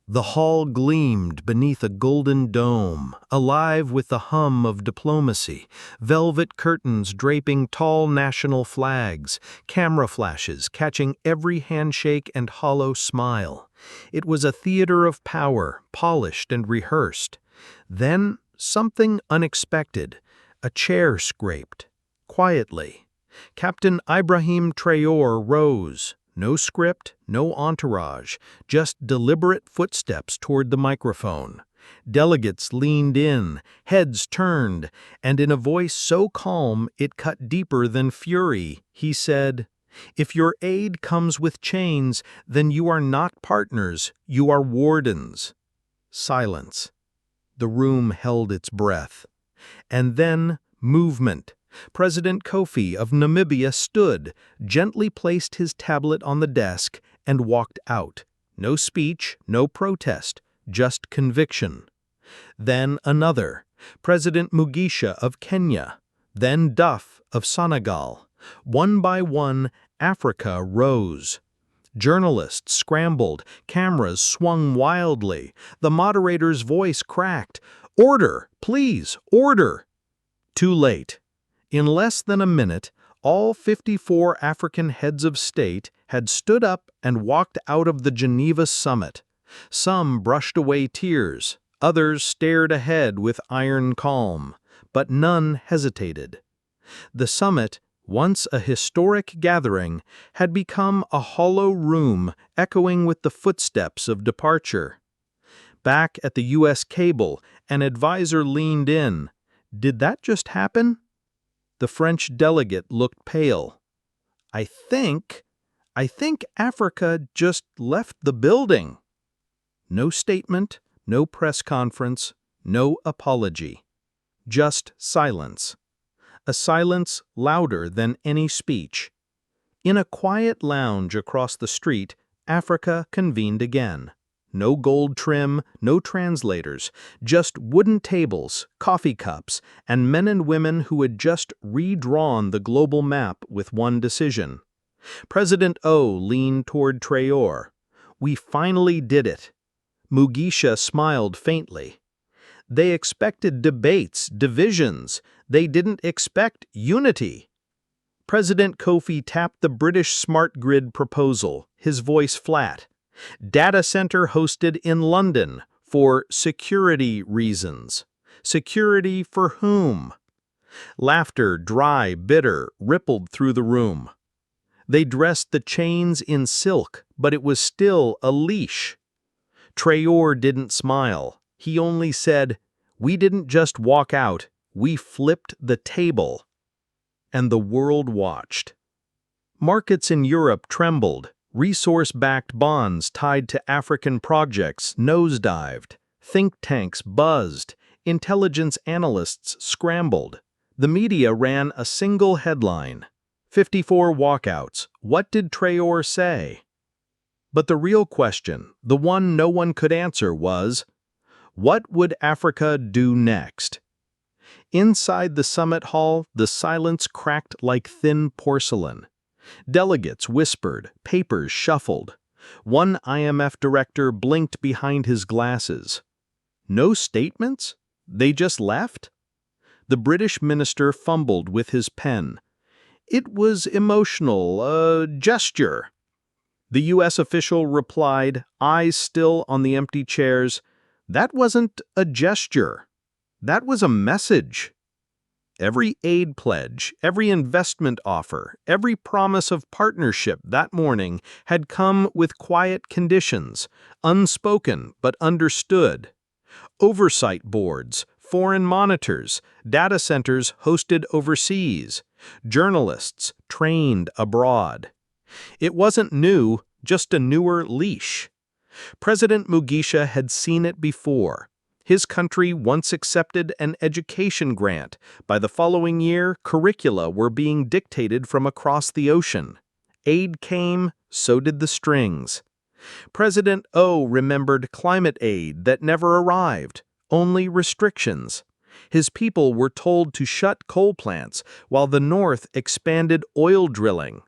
The hall gleamed beneath a golden dome, alive with the hum of diplomacy, velvet curtains draping tall national flags, camera flashes catching every handshake and hollow smile. It was a theater of power, polished and rehearsed. Then something unexpected. A chair scraped. Quietly. Captain Ibrahim Traoré rose. No script, no entourage, just deliberate footsteps toward the microphone. Delegates leaned in, heads turned, and in a voice so calm it cut deeper than fury, he said, "If your aid comes with chains, then you are not partners, you are wardens." Silence. The room held its breath. And then movement. President Kofi of Namibia stood, gently placed his tablet on the desk, and walked out. No speech, no protest, just conviction. Then another, President Mugisha of Kenya, then Duff of Senegal. One by one, Africa rose. Journalists scrambled, cameras swung wildly. The moderator's voice cracked. "Order, please, order!" Too late. In less than a minute, all 54 African heads of state had stood up and walked out of the Geneva summit. Some brushed away tears, others stared ahead with iron calm, but none hesitated. The summit, once a historic gathering, had become a hollow room echoing with the footsteps of departure. Back at the U.S. cable, an advisor leaned in. Did that just happen? The French delegate looked pale. I think Africa just left the building." No statement, no press conference, no apology. Just silence. A silence louder than any speech. In a quiet lounge across the street, Africa convened again. No gold trim, no translators, just wooden tables, coffee cups, and men and women who had just redrawn the global map with one decision. President O leaned toward Traoré. "We finally did it." Mugisha smiled faintly. They expected debates, divisions. They didn't expect unity. President Kofi tapped the British smart grid proposal, his voice flat. Data center hosted in London for security reasons. Security for whom? Laughter, dry, bitter, rippled through the room. They dressed the chains in silk, but it was still a leash. Traoré didn't smile. He only said, "We didn't just walk out, we flipped the table." And the world watched. Markets in Europe trembled. Resource-backed bonds tied to African projects nosedived. Think tanks buzzed. Intelligence analysts scrambled. The media ran a single headline. 54 walkouts. What did Traoré say? But the real question, the one no one could answer, was, what would Africa do next? Inside the summit hall, the silence cracked like thin porcelain. Delegates whispered, papers shuffled. One IMF director blinked behind his glasses. No statements? They just left? The British minister fumbled with his pen. It was emotional, a gesture. The U.S. official replied, eyes still on the empty chairs, that wasn't a gesture. That was a message. Every aid pledge, every investment offer, every promise of partnership that morning had come with quiet conditions, unspoken but understood. Oversight boards, foreign monitors, data centers hosted overseas, journalists trained abroad. It wasn't new, just a newer leash. President Mugisha had seen it before. His country once accepted an education grant. By the following year, curricula were being dictated from across the ocean. Aid came, so did the strings. President O remembered climate aid that never arrived, only restrictions. His people were told to shut coal plants while the North expanded oil drilling.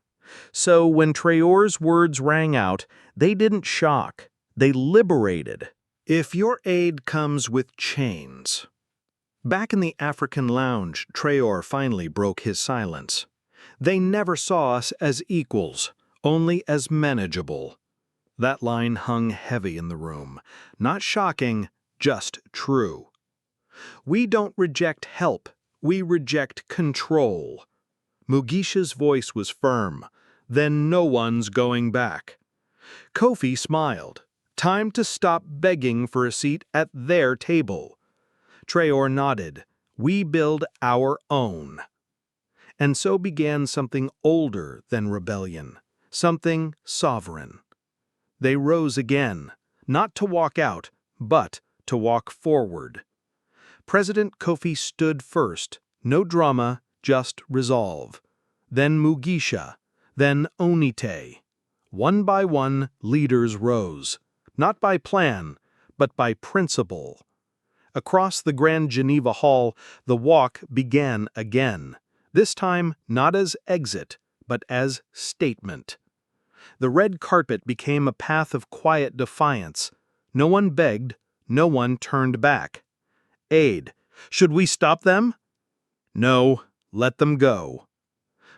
So when Traoré's words rang out, they didn't shock. They liberated. If your aid comes with chains. Back in the African lounge, Traoré finally broke his silence. They never saw us as equals, only as manageable. That line hung heavy in the room. Not shocking, just true. We don't reject help, we reject control. Mugisha's voice was firm. Then no one's going back. Kofi smiled. Time to stop begging for a seat at their table. Traoré nodded. We build our own. And so began something older than rebellion, something sovereign. They rose again, not to walk out, but to walk forward. President Kofi stood first, no drama, just resolve. Then Mugisha, then Onite. One by one, leaders rose, not by plan, but by principle. Across the Grand Geneva Hall, the walk began again, this time not as exit, but as statement. The red carpet became a path of quiet defiance. No one begged, no one turned back. Aid. Should we stop them? No, let them go.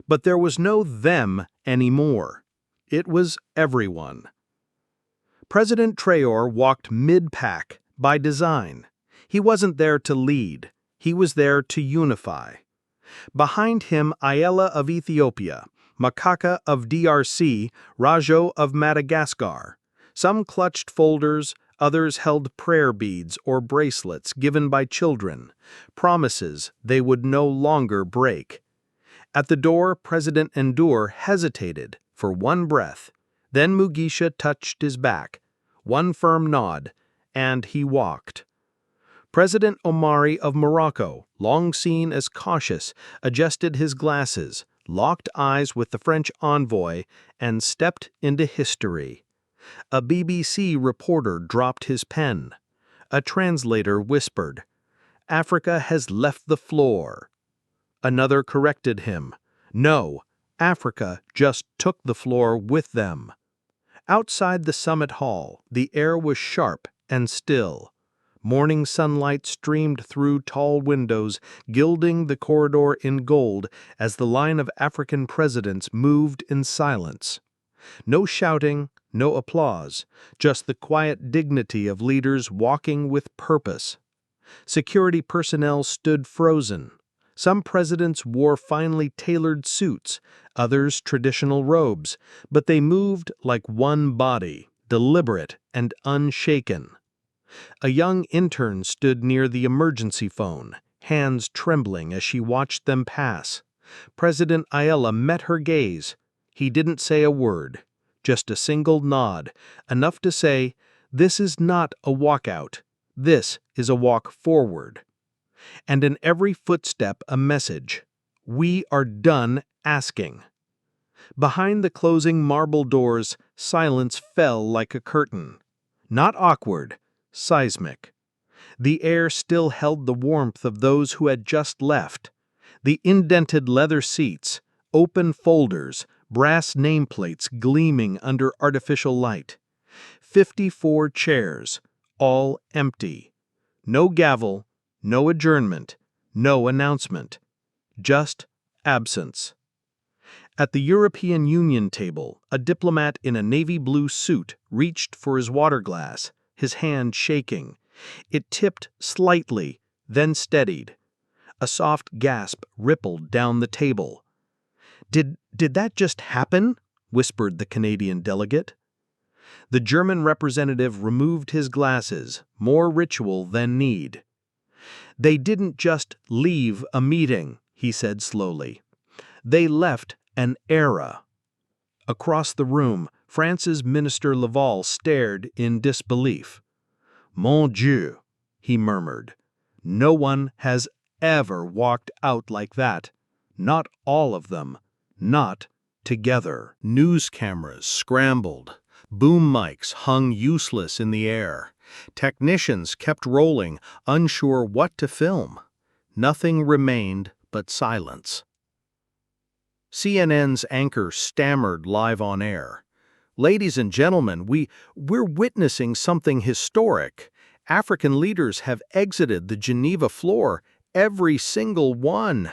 But there was no them anymore. It was everyone. President Traoré walked mid-pack, by design. He wasn't there to lead. He was there to unify. Behind him, Ayala of Ethiopia, Makaka of DRC, Rajo of Madagascar. Some clutched folders, others held prayer beads or bracelets given by children, promises they would no longer break. At the door, President Ndour hesitated for one breath. Then Mugisha touched his back, one firm nod, and he walked. President Omari of Morocco, long seen as cautious, adjusted his glasses, locked eyes with the French envoy, and stepped into history. A BBC reporter dropped his pen. A translator whispered, "Africa has left the floor." Another corrected him, "No, Africa just took the floor with them." Outside the summit hall, the air was sharp and still. Morning sunlight streamed through tall windows, gilding the corridor in gold as the line of African presidents moved in silence. No shouting, no applause, just the quiet dignity of leaders walking with purpose. Security personnel stood frozen. Some presidents wore finely tailored suits, others traditional robes, but they moved like one body, deliberate and unshaken. A young intern stood near the emergency phone, hands trembling as she watched them pass. President Ayala met her gaze. He didn't say a word, just a single nod, enough to say, "This is not a walkout. This is a walk forward." And in every footstep a message. We are done asking. Behind the closing marble doors, silence fell like a curtain. Not awkward, seismic. The air still held the warmth of those who had just left. The indented leather seats, open folders, brass nameplates gleaming under artificial light. 54 chairs, all empty. No gavel, no adjournment, no announcement. Just absence. At the European Union table, a diplomat in a navy blue suit reached for his water glass, his hand shaking. It tipped slightly, then steadied. A soft gasp rippled down the table. Did that just happen?" whispered the Canadian delegate. The German representative removed his glasses, more ritual than need. "They didn't just leave a meeting," he said slowly. "They left an era." Across the room, France's Minister Laval stared in disbelief. "Mon Dieu," he murmured. "No one has ever walked out like that. Not all of them. Not together." News cameras scrambled. Boom mics hung useless in the air. Technicians kept rolling, unsure what to film. Nothing remained but silence. CNN's anchor stammered live on air. Ladies and gentlemen, we're witnessing something historic. African leaders have exited the Geneva floor, every single one.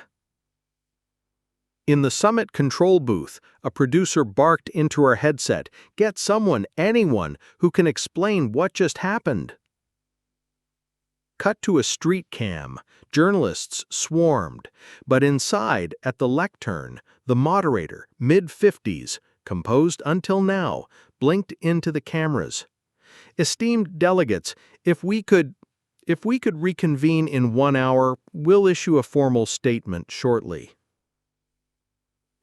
In the summit control booth, a producer barked into her headset, "Get someone, anyone, who can explain what just happened." Cut to a street cam. Journalists swarmed. But inside, at the lectern, the moderator, mid-50s, composed until now, blinked into the cameras. "Esteemed delegates, if we could reconvene in 1 hour, we'll issue a formal statement shortly."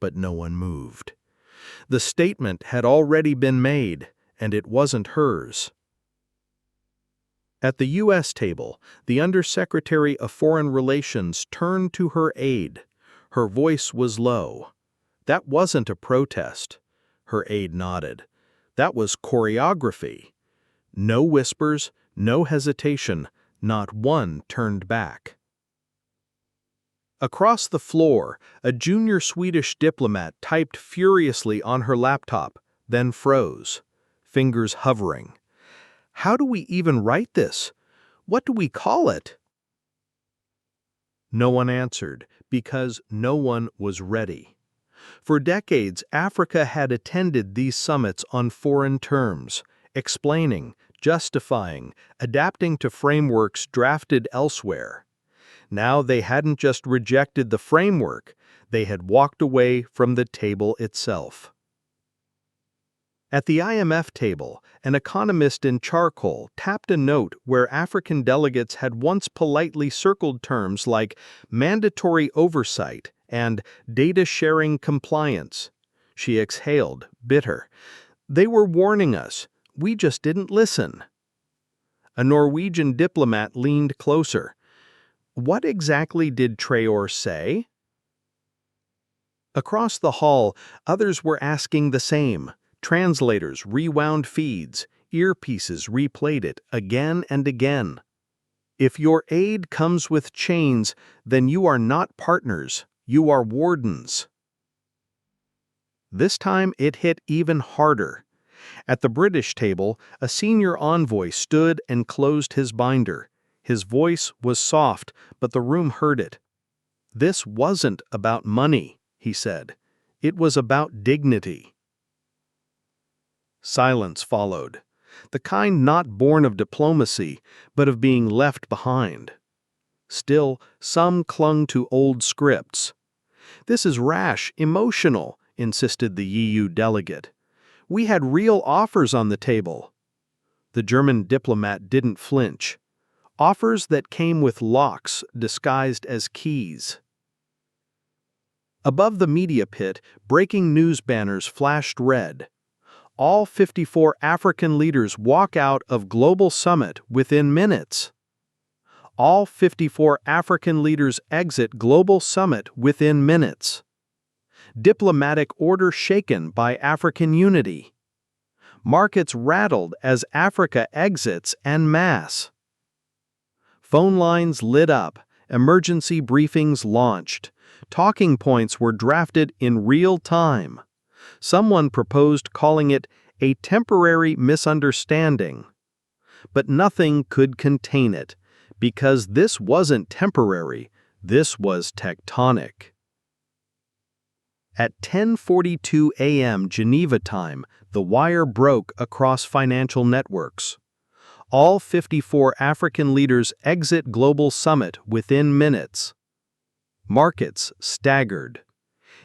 But no one moved. The statement had already been made, and it wasn't hers. At the U.S. table, the Undersecretary of Foreign Relations turned to her aide. Her voice was low. "That wasn't a protest." Her aide nodded. "That was choreography." No whispers, no hesitation, not one turned back. Across the floor, a junior Swedish diplomat typed furiously on her laptop, then froze, fingers hovering. "How do we even write this? What do we call it?" No one answered, because no one was ready. For decades, Africa had attended these summits on foreign terms, explaining, justifying, adapting to frameworks drafted elsewhere. Now they hadn't just rejected the framework, they had walked away from the table itself. At the IMF table, an economist in charcoal tapped a note where African delegates had once politely circled terms like mandatory oversight and data-sharing compliance. She exhaled, bitter. "They were warning us. We just didn't listen." A Norwegian diplomat leaned closer. "What exactly did Traoré say?" Across the hall, others were asking the same. Translators rewound feeds, earpieces replayed it again and again. "If your aid comes with chains, then you are not partners, you are wardens." This time it hit even harder. At the British table, a senior envoy stood and closed his binder. His voice was soft, but the room heard it. "This wasn't about money," he said. "It was about dignity." Silence followed, the kind not born of diplomacy, but of being left behind. Still, some clung to old scripts. "This is rash, emotional," insisted the EU delegate. "We had real offers on the table." The German diplomat didn't flinch. Offers that came with locks disguised as keys. Above the media pit, breaking news banners flashed red. All 54 African leaders walk out of Global Summit within minutes. All 54 African leaders exit Global Summit within minutes. Diplomatic order shaken by African unity. Markets rattled as Africa exits en masse. Phone lines lit up, emergency briefings launched. Talking points were drafted in real time. Someone proposed calling it a temporary misunderstanding. But nothing could contain it, because this wasn't temporary, this was tectonic. At 10:42 a.m. Geneva time, the wire broke across financial networks. All 54 African leaders exit Global Summit within minutes. Markets staggered.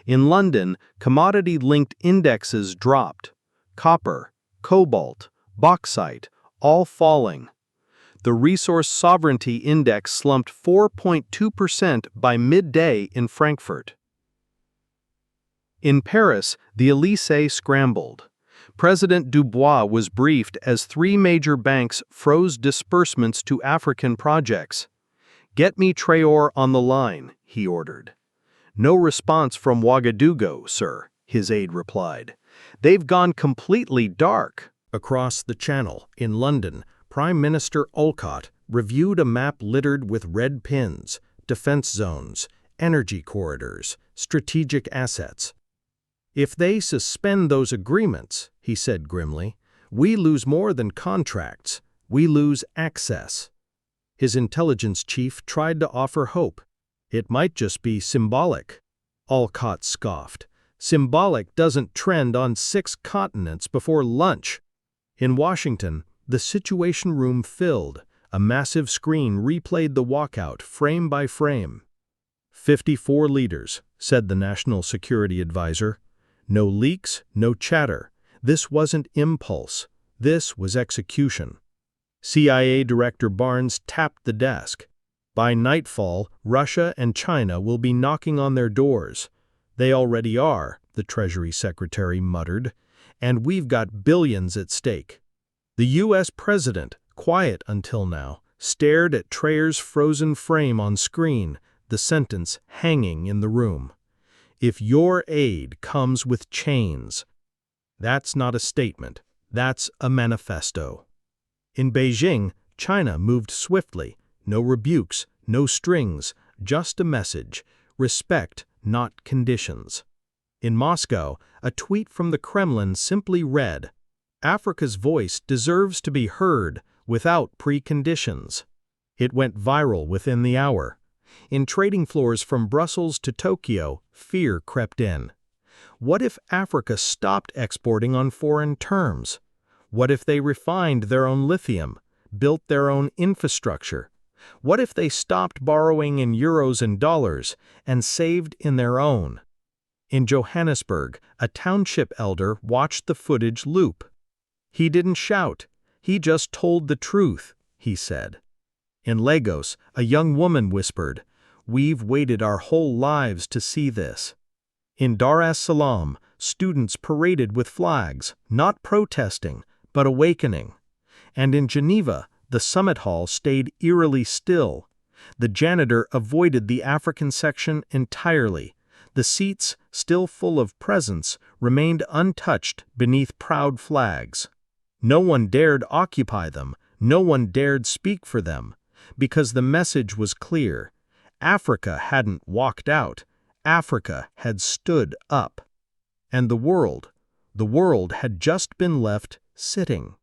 In London, commodity-linked indexes dropped. Copper, cobalt, bauxite, all falling. The Resource Sovereignty Index slumped 4.2% by midday in Frankfurt. In Paris, the Élysée scrambled. President Dubois was briefed as 3 major banks froze disbursements to African projects. "Get me Traoré on the line," he ordered. "No response from Ouagadougou, sir," his aide replied. "They've gone completely dark." Across the Channel, in London, Prime Minister Olcott reviewed a map littered with red pins, defense zones, energy corridors, strategic assets. "If they suspend those agreements," he said grimly, "we lose more than contracts. We lose access." His intelligence chief tried to offer hope. "It might just be symbolic." Alcott scoffed. "Symbolic doesn't trend on 6 continents before lunch." In Washington, the Situation Room filled. A massive screen replayed the walkout frame by frame. 54 leaders, said the National Security Advisor. No leaks, no chatter. This wasn't impulse. This was execution. CIA Director Barnes tapped the desk. "By nightfall, Russia and China will be knocking on their doors." "They already are," the Treasury Secretary muttered, "and we've got billions at stake." The U.S. President, quiet until now, stared at Traor's frozen frame on screen, the sentence hanging in the room. "If your aid comes with chains." That's not a statement. That's a manifesto. In Beijing, China moved swiftly. No rebukes, no strings, just a message. Respect, not conditions. In Moscow, a tweet from the Kremlin simply read, "Africa's voice deserves to be heard without preconditions." It went viral within the hour. In trading floors from Brussels to Tokyo, fear crept in. What if Africa stopped exporting on foreign terms? What if they refined their own lithium, built their own infrastructure? What if they stopped borrowing in euros and dollars and saved in their own? In Johannesburg, a township elder watched the footage loop. "He didn't shout. He just told the truth," he said. In Lagos, a young woman whispered, "We've waited our whole lives to see this." In Dar es Salaam, students paraded with flags, not protesting, but awakening. And in Geneva, the summit hall stayed eerily still. The janitor avoided the African section entirely. The seats, still full of presents, remained untouched beneath proud flags. No one dared occupy them, no one dared speak for them, because the message was clear. Africa hadn't walked out, Africa had stood up. And the world had just been left sitting.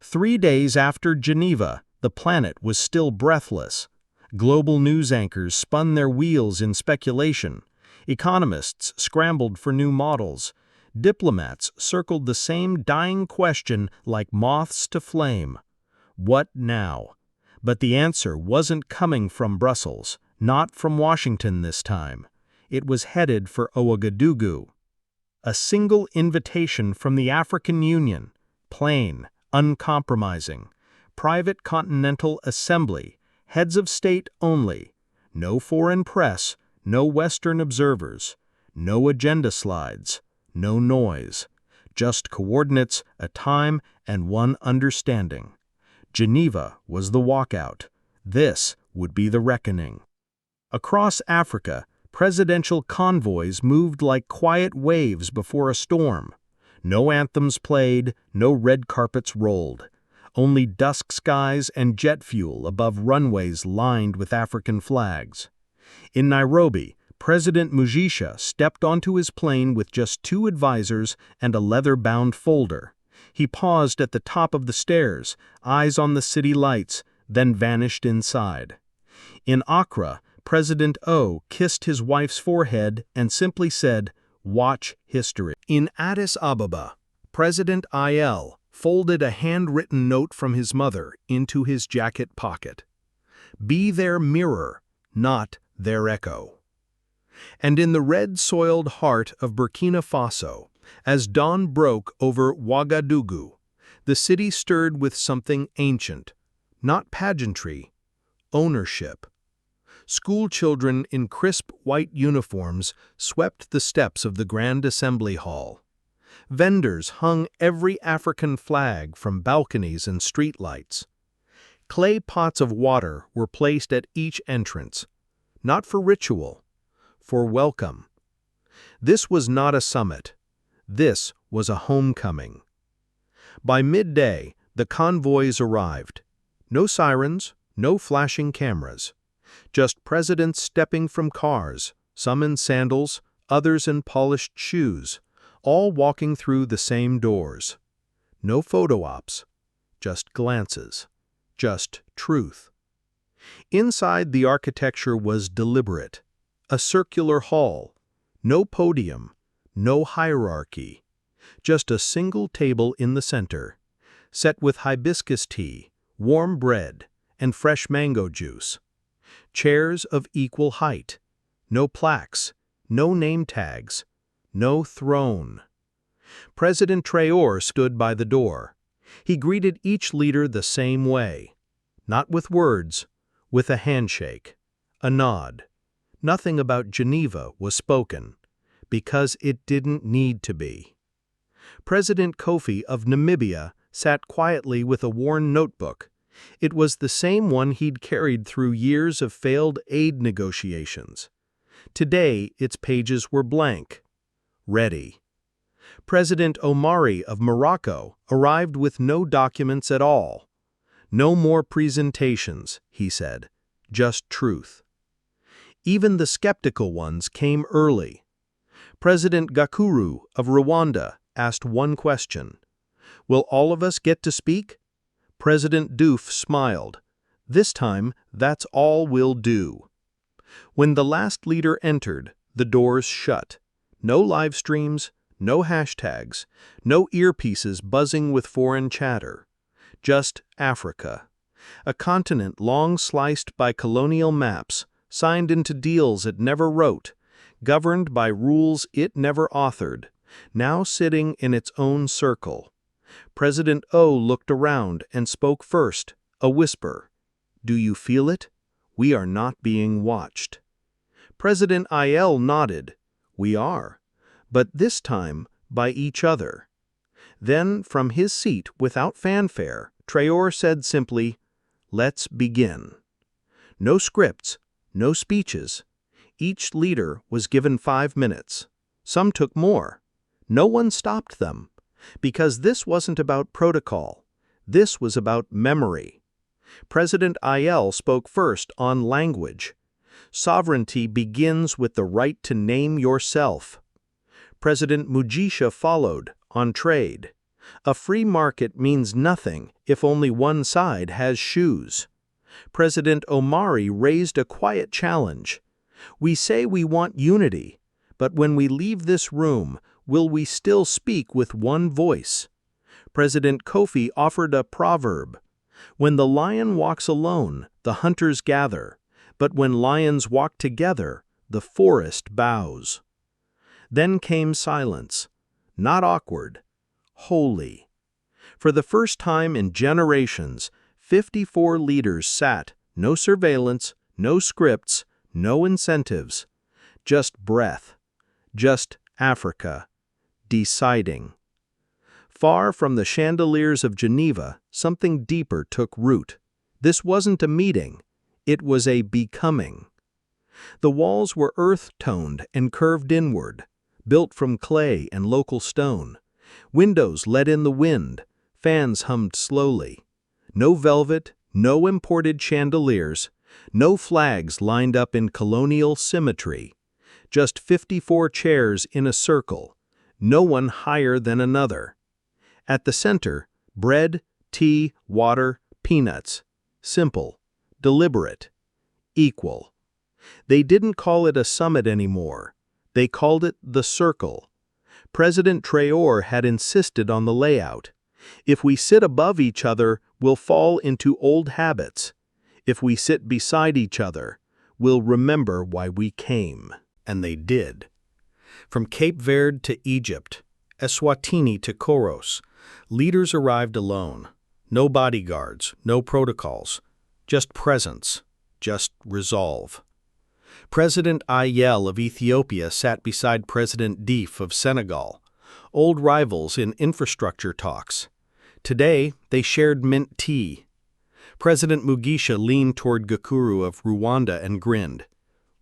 3 days after Geneva, the planet was still breathless. Global news anchors spun their wheels in speculation. Economists scrambled for new models. Diplomats circled the same dying question like moths to flame. What now? But the answer wasn't coming from Brussels, not from Washington this time. It was headed for Ouagadougou. A single invitation from the African Union, plain, uncompromising. Private Continental Assembly, heads of state only. No foreign press, no Western observers. No agenda slides, no noise. Just coordinates, a time, and one understanding. Geneva was the walkout. This would be the reckoning. Across Africa, presidential convoys moved like quiet waves before a storm. No anthems played, no red carpets rolled. Only dusk skies and jet fuel above runways lined with African flags. In Nairobi, President Mugisha stepped onto his plane with just 2 advisors and a leather-bound folder. He paused at the top of the stairs, eyes on the city lights, then vanished inside. In Accra, President O kissed his wife's forehead and simply said, "Watch history." In Addis Ababa, President IL folded a handwritten note from his mother into his jacket pocket. "Be their mirror, not their echo." And in the red-soiled heart of Burkina Faso, as dawn broke over Ouagadougou, the city stirred with something ancient, not pageantry, ownership. School children in crisp white uniforms swept the steps of the Grand Assembly Hall. Vendors hung every African flag from balconies and streetlights. Clay pots of water were placed at each entrance, not for ritual, for welcome. This was not a summit. This was a homecoming. By midday, the convoys arrived. No sirens, no flashing cameras. Just presidents stepping from cars, some in sandals, others in polished shoes, all walking through the same doors. No photo ops, just glances, just truth. Inside, the architecture was deliberate. A circular hall, no podium, no hierarchy, just a single table in the center, set with hibiscus tea, warm bread, and fresh mango juice. Chairs of equal height, no plaques, no name tags, no throne. President Traoré stood by the door. He greeted each leader the same way, not with words, with a handshake, a nod. Nothing about Geneva was spoken, because it didn't need to be. President Kofi of Namibia sat quietly with a worn notebook. It was the same one he'd carried through years of failed aid negotiations. Today, its pages were blank. Ready. President Omari of Morocco arrived with no documents at all. No more presentations, he said, just truth. Even the skeptical ones came early. President Gakuru of Rwanda asked one question. Will all of us get to speak? President Diouf smiled. This time, that's all we'll do. When the last leader entered, the doors shut. No live streams, no hashtags, no earpieces buzzing with foreign chatter. Just Africa. A continent long sliced by colonial maps, signed into deals it never wrote, governed by rules it never authored, now sitting in its own circle. President O looked around and spoke first, a whisper. Do you feel it? We are not being watched. President IL nodded. We are. But this time, by each other. Then, from his seat, without fanfare, Traoré said simply, Let's begin. No scripts, no speeches. Each leader was given 5 minutes. Some took more. No one stopped them. Because this wasn't about protocol. This was about memory. President IL spoke first on language. Sovereignty begins with the right to name yourself. President Mugisha followed on trade. A free market means nothing if only one side has shoes. President Omari raised a quiet challenge. We say we want unity, but when we leave this room, will we still speak with one voice? President Kofi offered a proverb. When the lion walks alone, the hunters gather, but when lions walk together, the forest bows. Then came silence, not awkward, holy. For the first time in generations, 54 leaders sat, no surveillance, no scripts, no incentives, just breath, just Africa, deciding. Far from the chandeliers of Geneva, something deeper took root. This wasn't a meeting, it was a becoming. The walls were earth-toned and curved inward, built from clay and local stone. Windows let in the wind, fans hummed slowly. No velvet, no imported chandeliers, no flags lined up in colonial symmetry. Just 54 chairs in a circle, no one higher than another. At the center, bread, tea, water, peanuts. Simple, deliberate, equal. They didn't call it a summit anymore. They called it the circle. President Traoré had insisted on the layout. If we sit above each other, we'll fall into old habits. If we sit beside each other, we'll remember why we came. And they did. From Cape Verde to Egypt, Eswatini to Coros, leaders arrived alone. No bodyguards, no protocols, just presence, just resolve. President Ayel of Ethiopia sat beside President Diouf of Senegal, old rivals in infrastructure talks. Today, they shared mint tea. President Mugisha leaned toward Gakuru of Rwanda and grinned.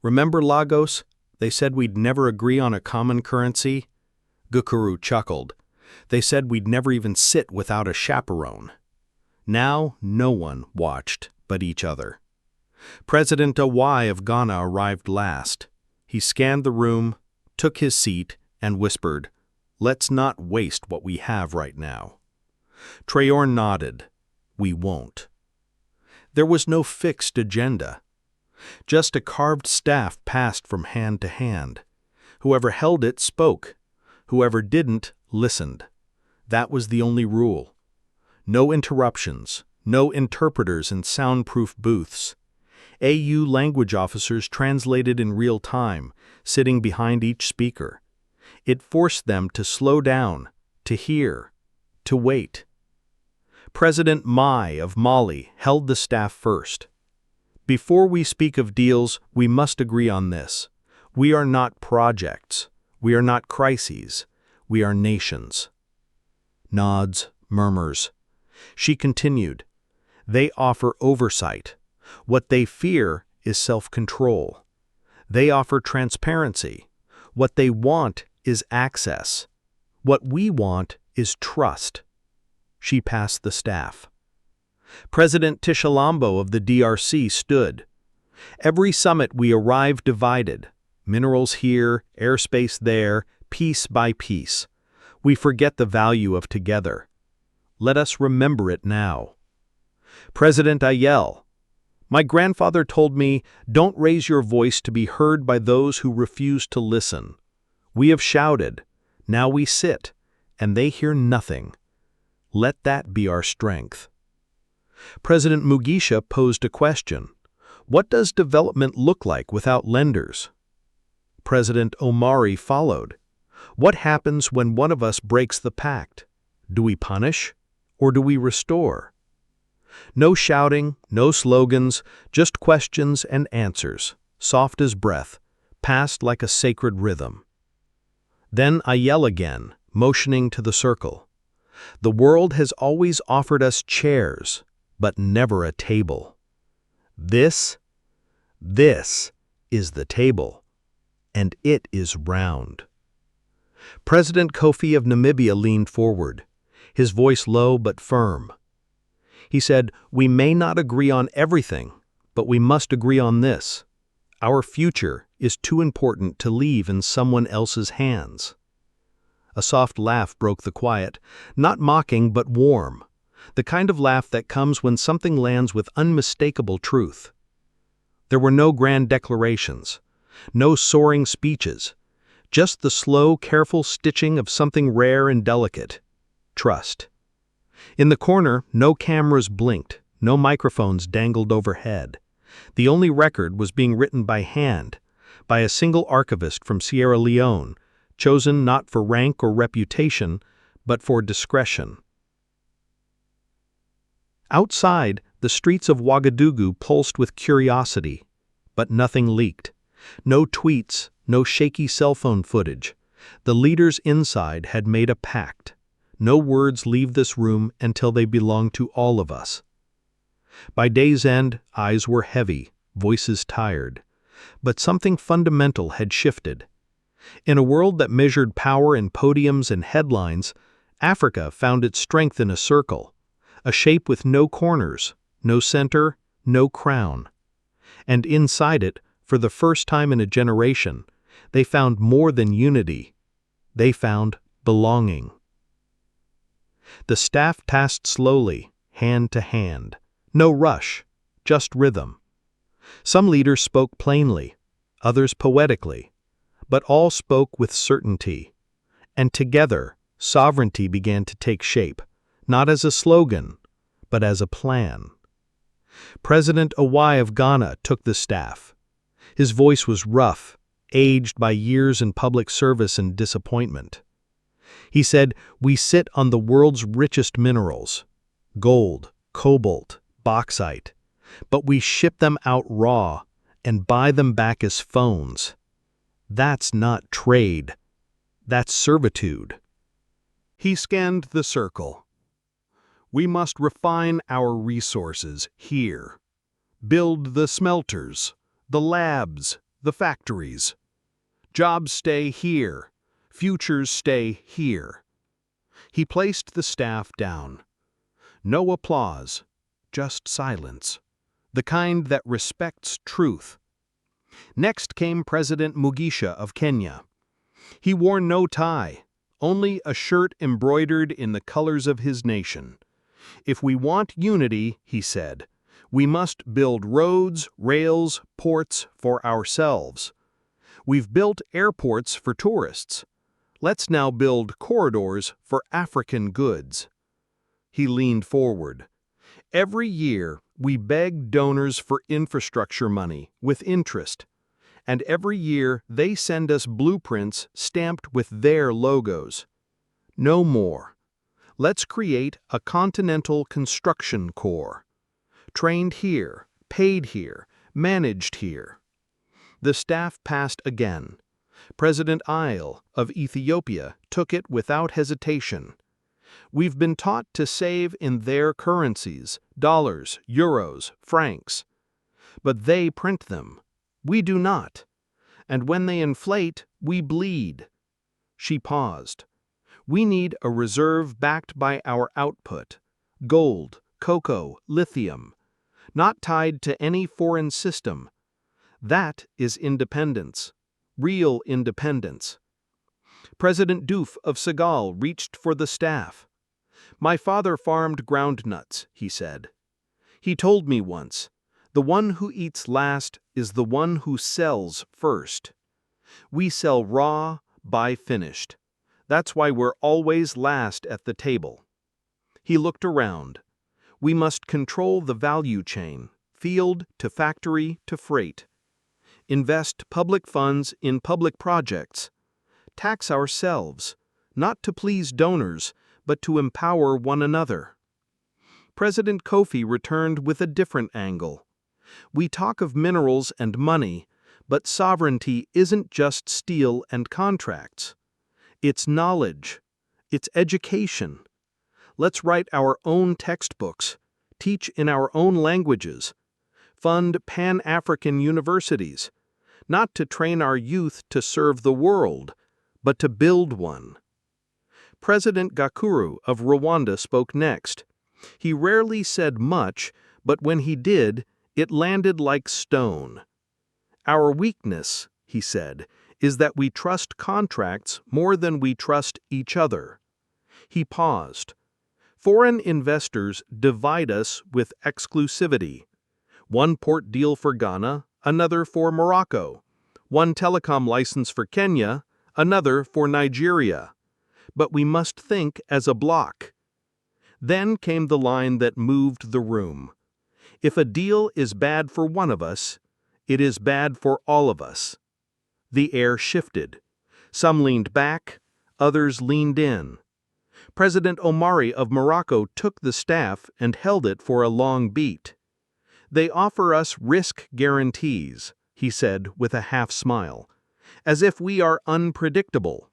Remember Lagos? They said we'd never agree on a common currency. Gakuru chuckled. They said we'd never even sit without a chaperone. Now, no one watched but each other. President Awai of Ghana arrived last. He scanned the room, took his seat, and whispered, "Let's not waste what we have right now." Traoré nodded. "We won't." There was no fixed agenda. Just a carved staff passed from hand to hand. Whoever held it spoke. Whoever didn't, listened. That was the only rule. No interruptions, no interpreters in soundproof booths. AU language officers translated in real time, sitting behind each speaker. It forced them to slow down, to hear, to wait. President Mai of Mali held the staff first. "Before we speak of deals, we must agree on this. We are not projects. We are not crises. We are nations." Nods, murmurs. She continued, "They offer oversight. What they fear is self-control. They offer transparency. What they want is access. What we want is trust." She passed the staff. President Tishalambo of the DRC stood. "Every summit we arrive divided. Minerals here, airspace there, piece by piece. We forget the value of together. Let us remember it now." President Ayel, "My grandfather told me, don't raise your voice to be heard by those who refuse to listen. We have shouted. Now we sit, and they hear nothing. Let that be our strength." President Mugisha posed a question. "What does development look like without lenders?" President Omari followed. "What happens when one of us breaks the pact? Do we punish, or do we restore?" No shouting, no slogans, just questions and answers, soft as breath, passed like a sacred rhythm. Then Ayel again, motioning to the circle. "The world has always offered us chairs, but never a table. This is the table, and it is round." President Kofi of Namibia leaned forward, his voice low but firm. He said, "We may not agree on everything, but we must agree on this. Our future is too important to leave in someone else's hands." A soft laugh broke the quiet, not mocking but warm, the kind of laugh that comes when something lands with unmistakable truth. There were no grand declarations, no soaring speeches, just the slow, careful stitching of something rare and delicate: trust. In the corner, no cameras blinked, no microphones dangled overhead. The only record was being written by hand, by a single archivist from Sierra Leone, chosen not for rank or reputation, but for discretion. Outside, the streets of Ouagadougou pulsed with curiosity, but nothing leaked. No tweets, no shaky cell phone footage. The leaders inside had made a pact. No words leave this room until they belong to all of us. By day's end, eyes were heavy, voices tired. But something fundamental had shifted. In a world that measured power in podiums and headlines, Africa found its strength in a circle, a shape with no corners, no center, no crown. And inside it, for the first time in a generation, they found more than unity. They found belonging. The staff tasked slowly, hand to hand. No rush, just rhythm. Some leaders spoke plainly, others poetically, but all spoke with certainty. And together, sovereignty began to take shape, not as a slogan, but as a plan. President Ouai of Ghana took the staff. His voice was rough, aged by years in public service and disappointment. He said, "We sit on the world's richest minerals, gold, cobalt, bauxite, but we ship them out raw and buy them back as phones. That's not trade. That's servitude." He scanned the circle. "We must refine our resources here. Build the smelters, the labs, the factories. Jobs stay here. Futures stay here." He placed the staff down. No applause, just silence, the kind that respects truth. Next came President Mugisha of Kenya. He wore no tie, only a shirt embroidered in the colors of his nation. If we want unity, he said, we must build roads, rails, ports for ourselves. We've built airports for tourists. Let's now build corridors for African goods. He leaned forward. Every year, we beg donors for infrastructure money with interest. And every year, they send us blueprints stamped with their logos. No more. Let's create a Continental Construction Corps. Trained here, paid here, managed here. The staff passed again. President Isle of Ethiopia took it without hesitation. We've been taught to save in their currencies, dollars, euros, francs. But they print them. We do not. And when they inflate, we bleed. She paused. We need a reserve backed by our output. Gold, cocoa, lithium. Not tied to any foreign system. That is independence. Real independence. President Diouf of Senegal reached for the staff. My father farmed groundnuts, he said. He told me once, the one who eats last is the one who sells first. We sell raw, buy finished. That's why we're always last at the table. He looked around. We must control the value chain, field to factory to freight. Invest public funds in public projects. Tax ourselves, not to please donors, but to empower one another. President Kofi returned with a different angle. We talk of minerals and money, but sovereignty isn't just steel and contracts. It's knowledge. It's education. Let's write our own textbooks, teach in our own languages, fund Pan-African universities, not to train our youth to serve the world, but to build one. President Gakuru of Rwanda spoke next. He rarely said much, but when he did, it landed like stone. Our weakness, he said, is that we trust contracts more than we trust each other. He paused. Foreign investors divide us with exclusivity. One port deal for Ghana, another for Morocco. One telecom license for Kenya, another for Nigeria. But we must think as a bloc. Then came the line that moved the room. If a deal is bad for one of us, it is bad for all of us. The air shifted. Some leaned back, others leaned in. President Omari of Morocco took the staff and held it for a long beat. They offer us risk guarantees, he said with a half smile, as if we are unpredictable.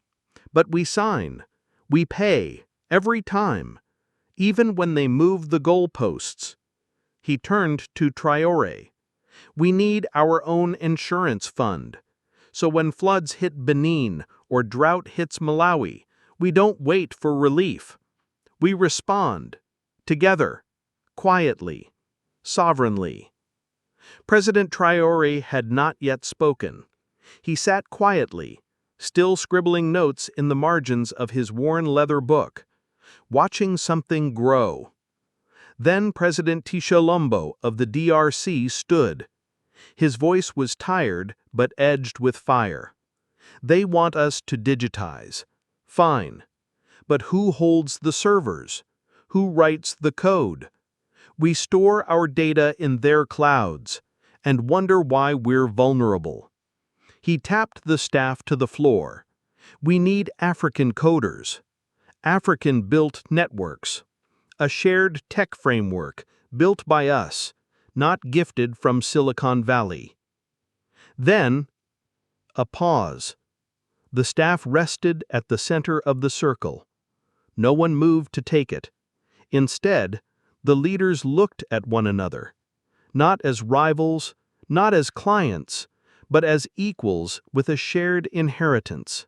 But we sign, we pay, every time, even when they move the goalposts. He turned to Traoré. We need our own insurance fund. So when floods hit Benin or drought hits Malawi, we don't wait for relief. We respond, together, quietly, sovereignly. President Traoré had not yet spoken. He sat quietly, still scribbling notes in the margins of his worn leather book, watching something grow. Then President Tshilombo of the DRC stood. His voice was tired but edged with fire. They want us to digitize. Fine. But who holds the servers? Who writes the code? We store our data in their clouds and wonder why we're vulnerable. He tapped the staff to the floor. We need African coders, African-built networks, a shared tech framework built by us, not gifted from Silicon Valley. Then, a pause. The staff rested at the center of the circle. No one moved to take it. Instead, the leaders looked at one another, not as rivals, not as clients, but as equals with a shared inheritance.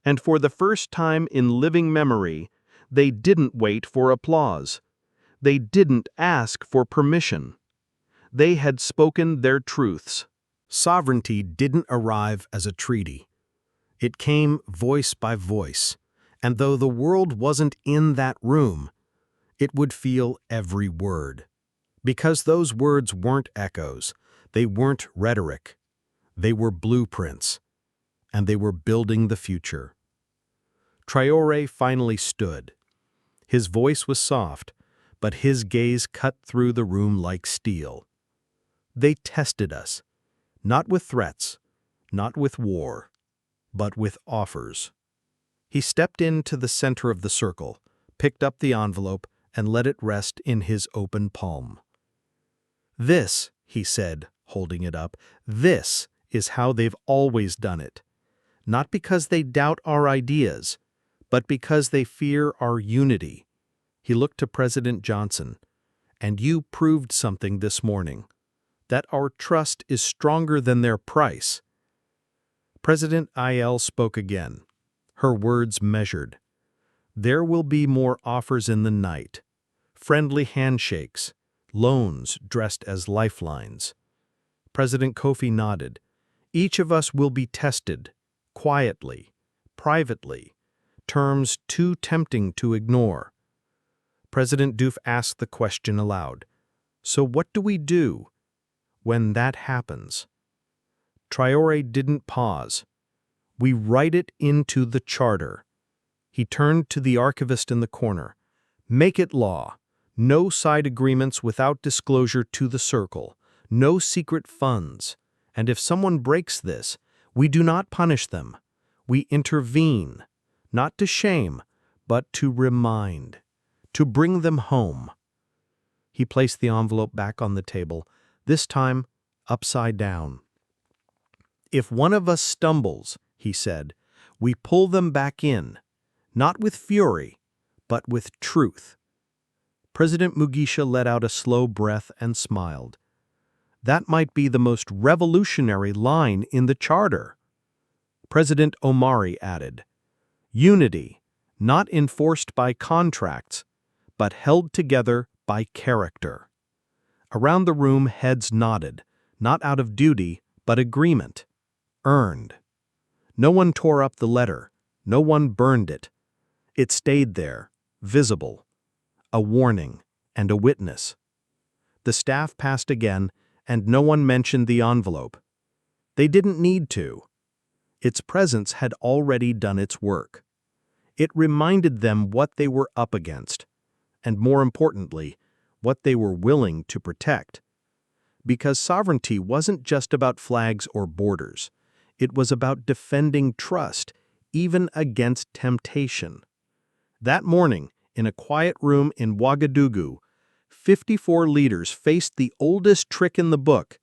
And for the first time in living memory, they didn't wait for applause. They didn't ask for permission. They had spoken their truths. Sovereignty didn't arrive as a treaty. It came voice by voice, and though the world wasn't in that room, it would feel every word. Because those words weren't echoes, they weren't rhetoric, they were blueprints, and they were building the future. Traoré finally stood. His voice was soft, but his gaze cut through the room like steel. They tested us, not with threats, not with war, but with offers. He stepped into the center of the circle, picked up the envelope, and let it rest in his open palm. "This," he said, holding it up, "this is how they've always done it. Not because they doubt our ideas, but because they fear our unity." He looked to President Johnson. "And you proved something this morning, that our trust is stronger than their price." President IL spoke again, her words measured. "There will be more offers in the night, friendly handshakes, loans dressed as lifelines." President Kofi nodded. "Each of us will be tested, quietly, privately, terms too tempting to ignore." President Diouf asked the question aloud. "So what do we do when that happens?" Traoré didn't pause. "We write it into the charter." He turned to the archivist in the corner. "Make it law. No side agreements without disclosure to the circle. No secret funds. And if someone breaks this, we do not punish them. We intervene, not to shame, but to remind, to bring them home." He placed the envelope back on the table, this time upside down. "If one of us stumbles," he said, "we pull them back in, not with fury, but with truth." President Mugisha let out a slow breath and smiled. "That might be the most revolutionary line in the charter." President Omari added, "Unity, not enforced by contracts, but held together by character." Around the room, heads nodded, not out of duty, but agreement. Earned. No one tore up the letter. No one burned it. It stayed there, visible, a warning and a witness. The staff passed again, and no one mentioned the envelope. They didn't need to. Its presence had already done its work. It reminded them what they were up against, and more importantly, what they were willing to protect. Because sovereignty wasn't just about flags or borders. It was about defending trust, even against temptation. That morning, in a quiet room in Ouagadougou, 54 leaders faced the oldest trick in the book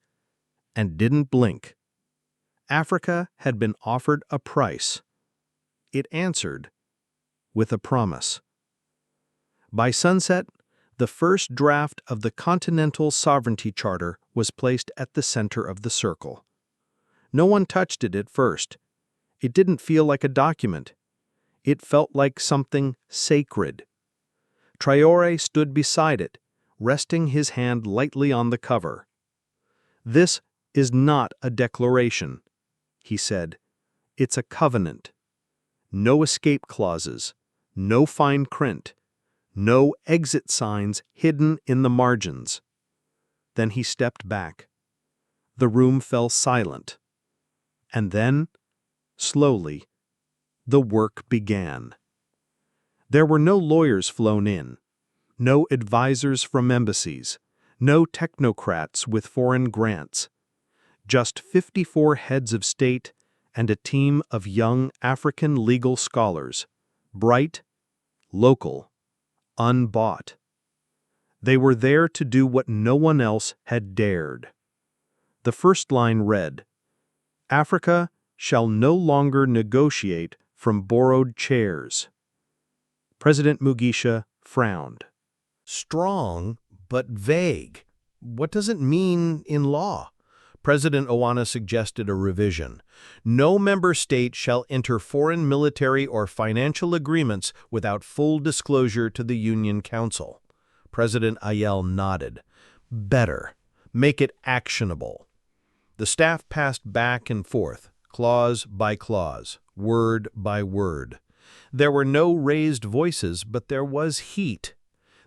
and didn't blink. Africa had been offered a price. It answered with a promise. By sunset, the first draft of the Continental Sovereignty Charter was placed at the center of the circle. No one touched it at first. It didn't feel like a document. It felt like something sacred. Traoré stood beside it, resting his hand lightly on the cover. "This is not a declaration," he said. "It's a covenant. No escape clauses, no fine print, no exit signs hidden in the margins." Then he stepped back. The room fell silent. And then, slowly, the work began. There were no lawyers flown in, no advisors from embassies, no technocrats with foreign grants. Just 54 heads of state and a team of young African legal scholars, bright, local, unbought. They were there to do what no one else had dared. The first line read, "Africa shall no longer negotiate from borrowed chairs." President Mugisha frowned. "Strong, but vague. What does it mean in law?" President Owana suggested a revision. "No member state shall enter foreign military or financial agreements without full disclosure to the Union Council." President Ayel nodded. "Better. Make it actionable." The staff passed back and forth, clause by clause, word by word. There were no raised voices, but there was heat.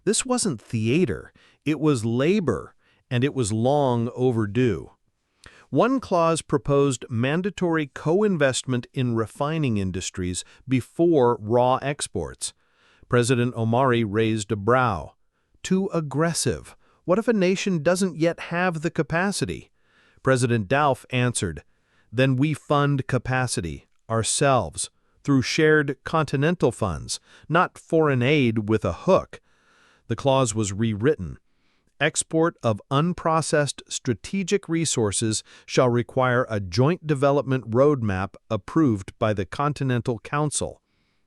This wasn't theater, it was labor, and it was long overdue. One clause proposed mandatory co-investment in refining industries before raw exports. President Omari raised a brow. Too aggressive. What if a nation doesn't yet have the capacity? President Dauf answered, then we fund capacity, ourselves, through shared continental funds, not foreign aid with a hook. The clause was rewritten. Export of unprocessed strategic resources shall require a joint development roadmap approved by the Continental Council.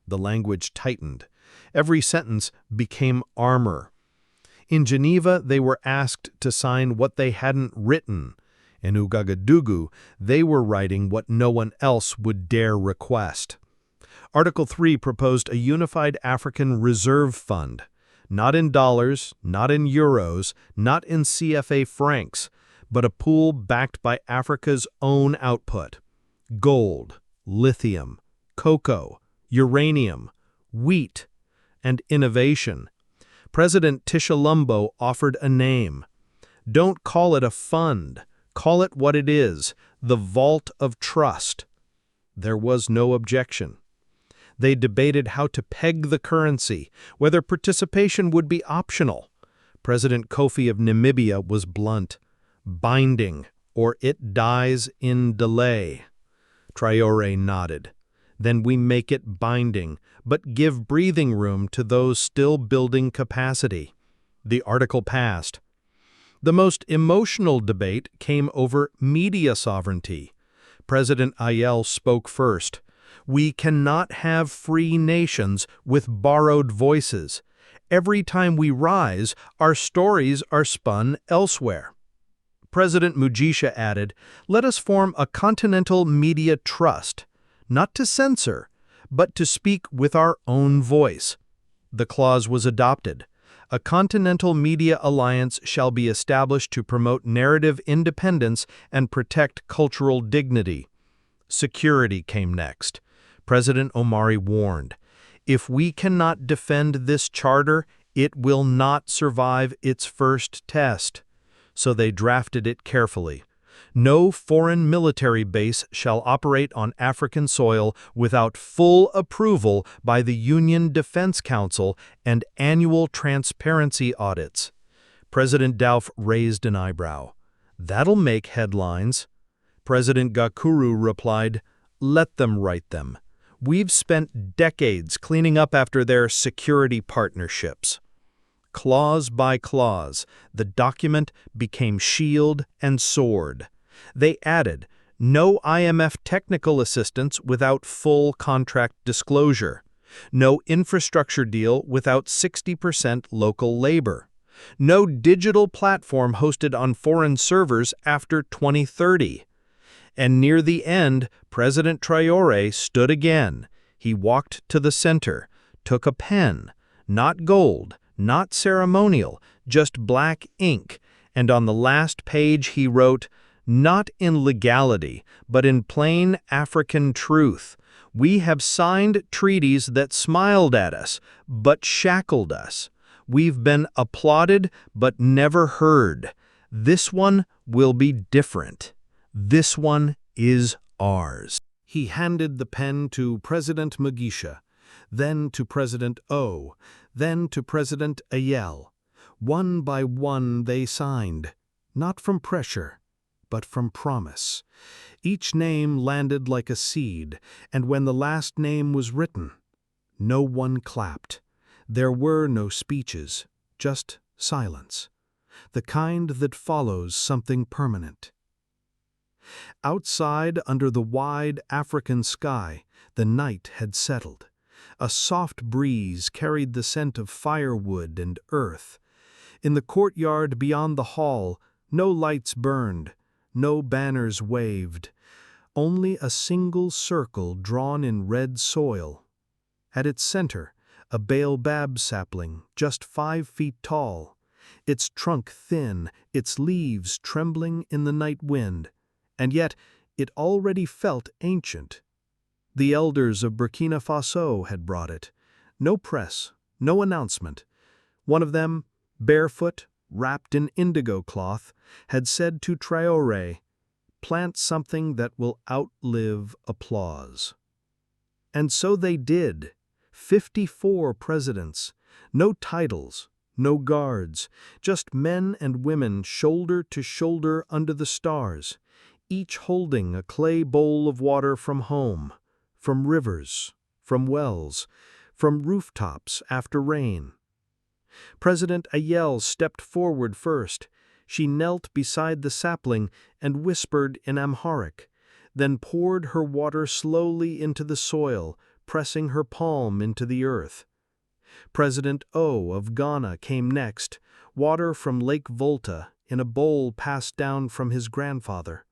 The language tightened. Every sentence became armor. In Geneva, they were asked to sign what they hadn't written. In Ouagadougou, they were writing what no one else would dare request. Article 3 proposed a unified African reserve fund. Not in dollars, not in euros, not in CFA francs, but a pool backed by Africa's own output. Gold, lithium, cocoa, uranium, wheat, and innovation. President Tishalumbo offered a name. Don't call it a fund. Call it what it is, the vault of trust. There was no objection. They debated how to peg the currency, whether participation would be optional. President Kofi of Namibia was blunt. Binding, or it dies in delay. Traoré nodded. Then we make it binding, but give breathing room to those still building capacity. The article passed. The most emotional debate came over media sovereignty. President Ayel spoke first. We cannot have free nations with borrowed voices. Every time we rise, our stories are spun elsewhere. President Mugisha added, let us form a continental media trust, not to censor, but to speak with our own voice. The clause was adopted. A continental media alliance shall be established to promote narrative independence and protect cultural dignity. Security came next. President Omari warned, if we cannot defend this charter, it will not survive its first test. So they drafted it carefully. No foreign military base shall operate on African soil without full approval by the Union Defense Council and annual transparency audits. President Dauf raised an eyebrow. That'll make headlines. President Gakuru replied, let them write them. We've spent decades cleaning up after their security partnerships. Clause by clause, the document became shield and sword. They added, no IMF technical assistance without full contract disclosure. No infrastructure deal without 60% local labor. No digital platform hosted on foreign servers after 2030. And near the end, President Traoré stood again. He walked to the center, took a pen, not gold, not ceremonial, just black ink, and on the last page he wrote, not in legality, but in plain African truth. We have signed treaties that smiled at us, but shackled us. We've been applauded, but never heard. This one will be different. This one is ours. He handed the pen to President Mugisha, then to President O, then to President Ayel. One by one they signed, not from pressure, but from promise. Each name landed like a seed, and when the last name was written, no one clapped. There were no speeches, just silence, the kind that follows something permanent. Outside, under the wide African sky, the night had settled. A soft breeze carried the scent of firewood and earth. In the courtyard beyond the hall, no lights burned, no banners waved, only a single circle drawn in red soil. At its center, a baobab sapling, just 5 feet tall, its trunk thin, its leaves trembling in the night wind. And yet it already felt ancient. The elders of Burkina Faso had brought it. No press, no announcement. One of them, barefoot, wrapped in indigo cloth, had said to Traoré, "Plant something that will outlive applause." And so they did. 54 presidents, no titles, no guards, just men and women shoulder to shoulder under the stars, each holding a clay bowl of water from home, from rivers, from wells, from rooftops after rain. President Ayel stepped forward first. She knelt beside the sapling and whispered in Amharic, then poured her water slowly into the soil, pressing her palm into the earth. President O of Ghana came next, water from Lake Volta in a bowl passed down from his grandfather.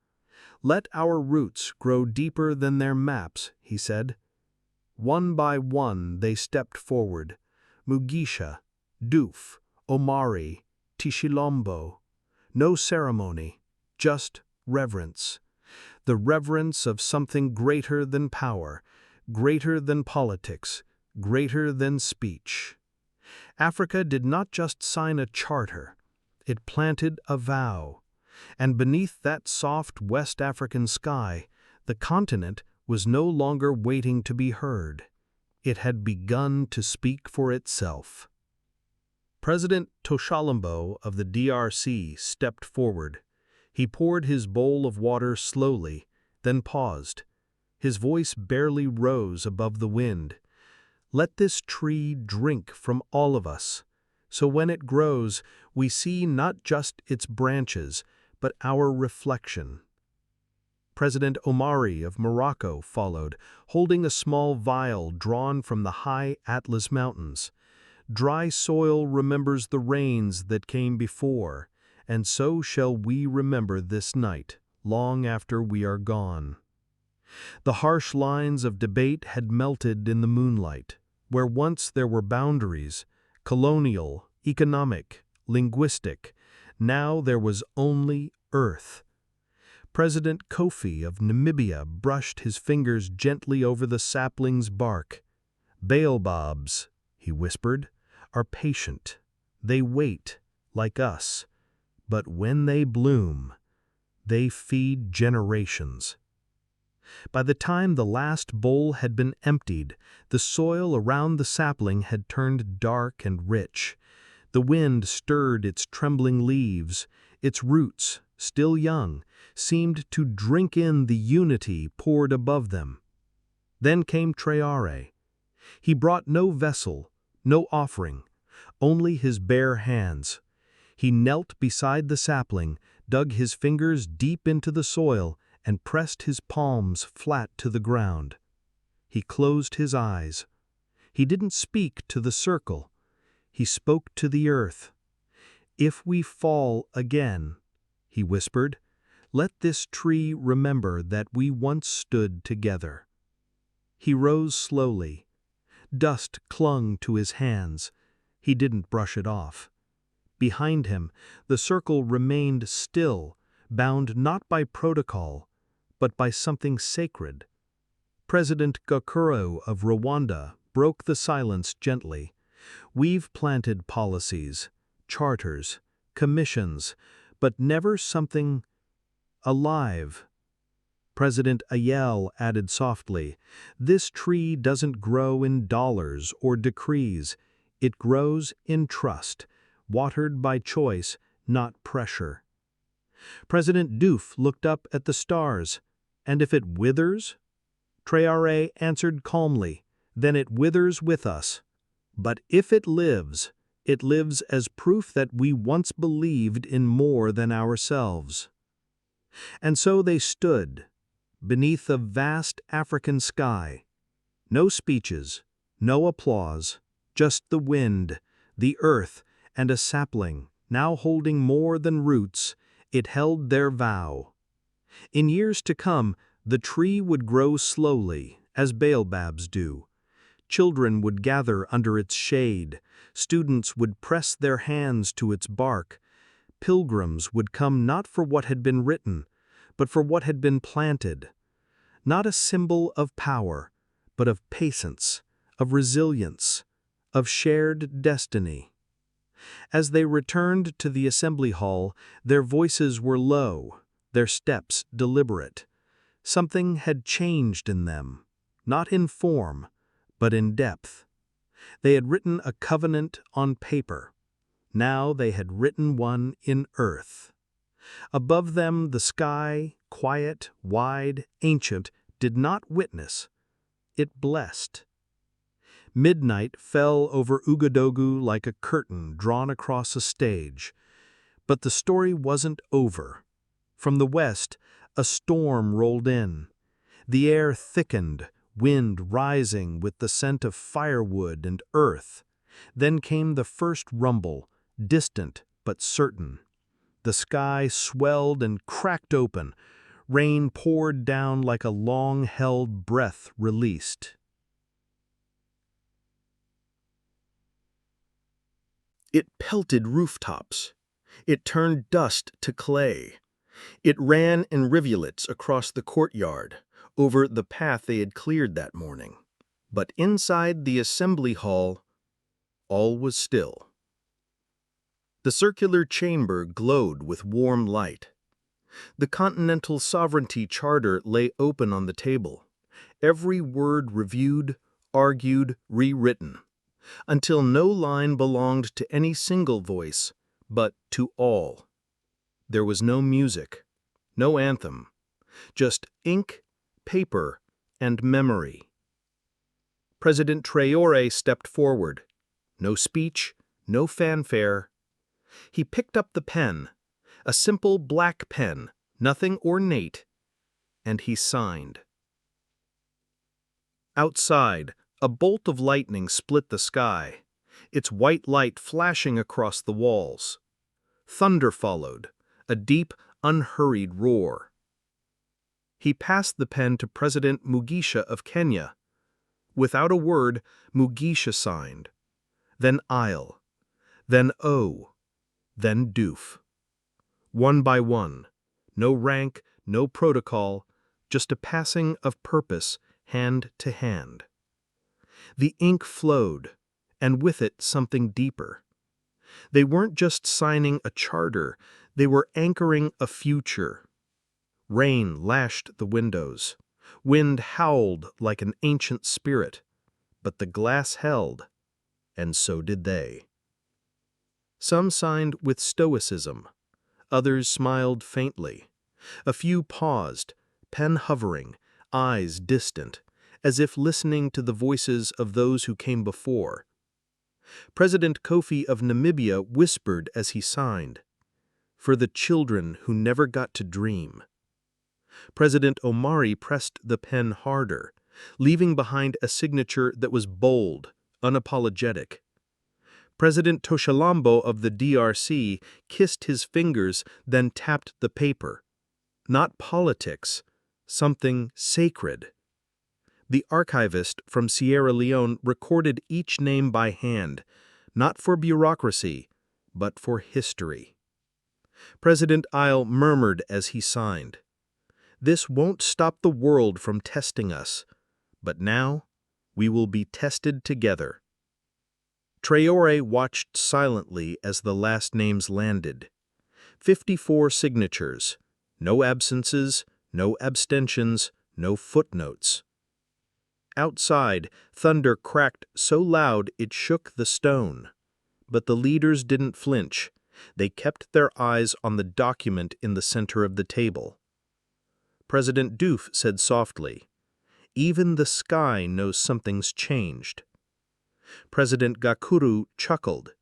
"Let our roots grow deeper than their maps," he said. One by one they stepped forward. Mugisha, Diouf, Omari, Tshilombo. No ceremony, just reverence. The reverence of something greater than power, greater than politics, greater than speech. Africa did not just sign a charter, it planted a vow. And beneath that soft West African sky, the continent was no longer waiting to be heard. It had begun to speak for itself. President Toshalombo of the DRC stepped forward. He poured his bowl of water slowly, then paused. His voice barely rose above the wind. "Let this tree drink from all of us, so when it grows, we see not just its branches, but our reflection." President Omari of Morocco followed, holding a small vial drawn from the high Atlas Mountains. Dry soil remembers the rains that came before, and so shall we remember this night, long after we are gone. The harsh lines of debate had melted in the moonlight, where once there were boundaries, colonial, economic, linguistic. Now there was only earth. President Kofi of Namibia brushed his fingers gently over the sapling's bark. "Baobabs," he whispered, "are patient. They wait, like us. But when they bloom, they feed generations." By the time the last bowl had been emptied, the soil around the sapling had turned dark and rich. The wind stirred its trembling leaves. Its roots, still young, seemed to drink in the unity poured above them. Then came Traoré. He brought no vessel, no offering, only his bare hands. He knelt beside the sapling, dug his fingers deep into the soil, and pressed his palms flat to the ground. He closed his eyes. He didn't speak to the circle. He spoke to the earth. "If we fall again," he whispered, "let this tree remember that we once stood together." He rose slowly. Dust clung to his hands. He didn't brush it off. Behind him, the circle remained still, bound not by protocol, but by something sacred. President Gakuro of Rwanda broke the silence gently. "We've planted policies, charters, commissions, but never something alive." President Ayel added softly, "This tree doesn't grow in dollars or decrees. It grows in trust, watered by choice, not pressure." President Diouf looked up at the stars. "And if it withers?" Traoré answered calmly, "Then it withers with us. But if it lives as proof that we once believed in more than ourselves." And so they stood, beneath a vast African sky. No speeches, no applause, just the wind, the earth, and a sapling, now holding more than roots. It held their vow. In years to come, the tree would grow slowly, as baobabs do. Children would gather under its shade. Students would press their hands to its bark. Pilgrims would come not for what had been written, but for what had been planted. not a symbol of power, but of patience, of resilience, of shared destiny. As they returned to the assembly hall, their voices were low, their steps deliberate. Something had changed in them, not in form, but in depth. They had written a covenant on paper. Now they had written one in earth. Above them the sky, quiet, wide, ancient, did not witness. It blessed. Midnight fell over Ouagadougou like a curtain drawn across a stage. But the story wasn't over. From the west, a storm rolled in. The air thickened, wind rising with the scent of firewood and earth. Then came the first rumble, distant but certain. The sky swelled and cracked open. Rain poured down like a long-held breath released. It pelted rooftops. It turned dust to clay. It ran in rivulets across the courtyard, over the path they had cleared that morning. But inside the assembly hall, all was still. The circular chamber glowed with warm light. The Continental Sovereignty Charter lay open on the table, every word reviewed, argued, rewritten, until no line belonged to any single voice, but to all. There was no music, no anthem, just ink, paper, and memory. President Traoré stepped forward. No speech, no fanfare. He picked up the pen, a simple black pen, nothing ornate, and he signed. Outside, a bolt of lightning split the sky, its white light flashing across the walls. Thunder followed, a deep, unhurried roar. He passed the pen to President Mugisha of Kenya. Without a word, Mugisha signed. Then Isle, then O, then Doof. One by one, no rank, no protocol, just a passing of purpose hand to hand. The ink flowed, and with it something deeper. They weren't just signing a charter, they were anchoring a future. Rain lashed the windows. Wind howled like an ancient spirit. But the glass held, and so did they. Some signed with stoicism. Others smiled faintly. A few paused, pen hovering, eyes distant, as if listening to the voices of those who came before. President Kofi of Namibia whispered as he signed, "For the children who never got to dream." President Omari pressed the pen harder, leaving behind a signature that was bold, unapologetic. President Toshalambo of the DRC kissed his fingers, then tapped the paper. Not politics, something sacred. The archivist from Sierra Leone recorded each name by hand, not for bureaucracy, but for history. President Isle murmured as he signed, "This won't stop the world from testing us, but now we will be tested together." Traoré watched silently as the last names landed. 54 signatures, no absences, no abstentions, no footnotes. Outside, thunder cracked so loud it shook the stone. But the leaders didn't flinch. They kept their eyes on the document in the center of the table. President Diouf said softly, "Even the sky knows something's changed." President Gakuru chuckled.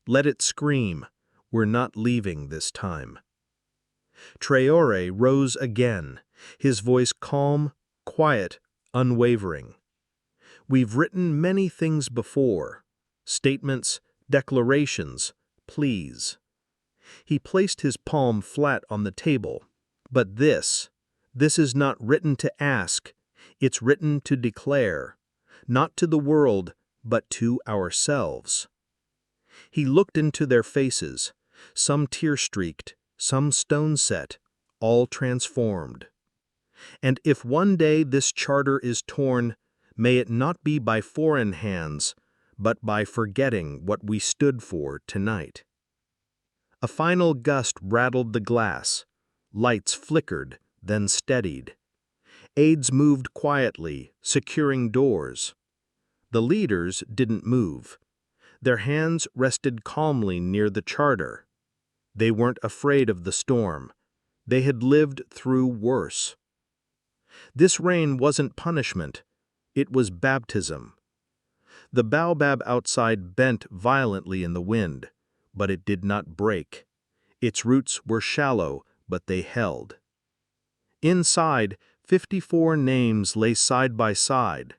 "Let it scream. We're not leaving this time." Traoré rose again, his voice calm, quiet, unwavering. "We've written many things before. Statements, declarations, pleas." He placed his palm flat on the table. "But this is not written to ask. It's written to declare. Not to the world, but to ourselves." He looked into their faces, some tear-streaked, some stone-set, all transformed. And if one day this charter is torn, may it not be by foreign hands, but by forgetting what we stood for tonight. A final gust rattled the glass. Lights flickered, then steadied. Aides moved quietly, securing doors. The leaders didn't move. Their hands rested calmly near the charter. They weren't afraid of the storm. They had lived through worse. This rain wasn't punishment. It was baptism. The baobab outside bent violently in the wind, but it did not break. Its roots were shallow, but they held. Inside, 54 names lay side by side.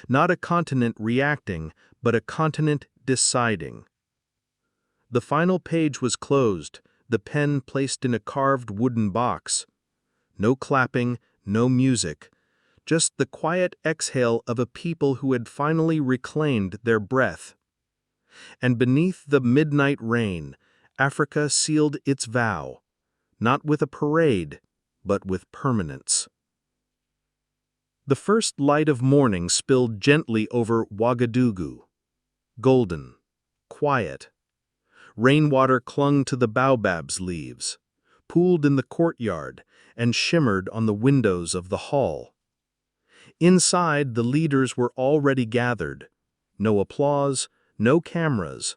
Not a continent reacting, but a continent deciding. The final page was closed, the pen placed in a carved wooden box. No clapping, no music, just the quiet exhale of a people who had finally reclaimed their breath. And beneath the midnight rain, Africa sealed its vow, not with a parade, but with permanence. The first light of morning spilled gently over Ouagadougou. Golden, quiet. Rainwater clung to the baobab's leaves, pooled in the courtyard, and shimmered on the windows of the hall. Inside, the leaders were already gathered. No applause, no cameras.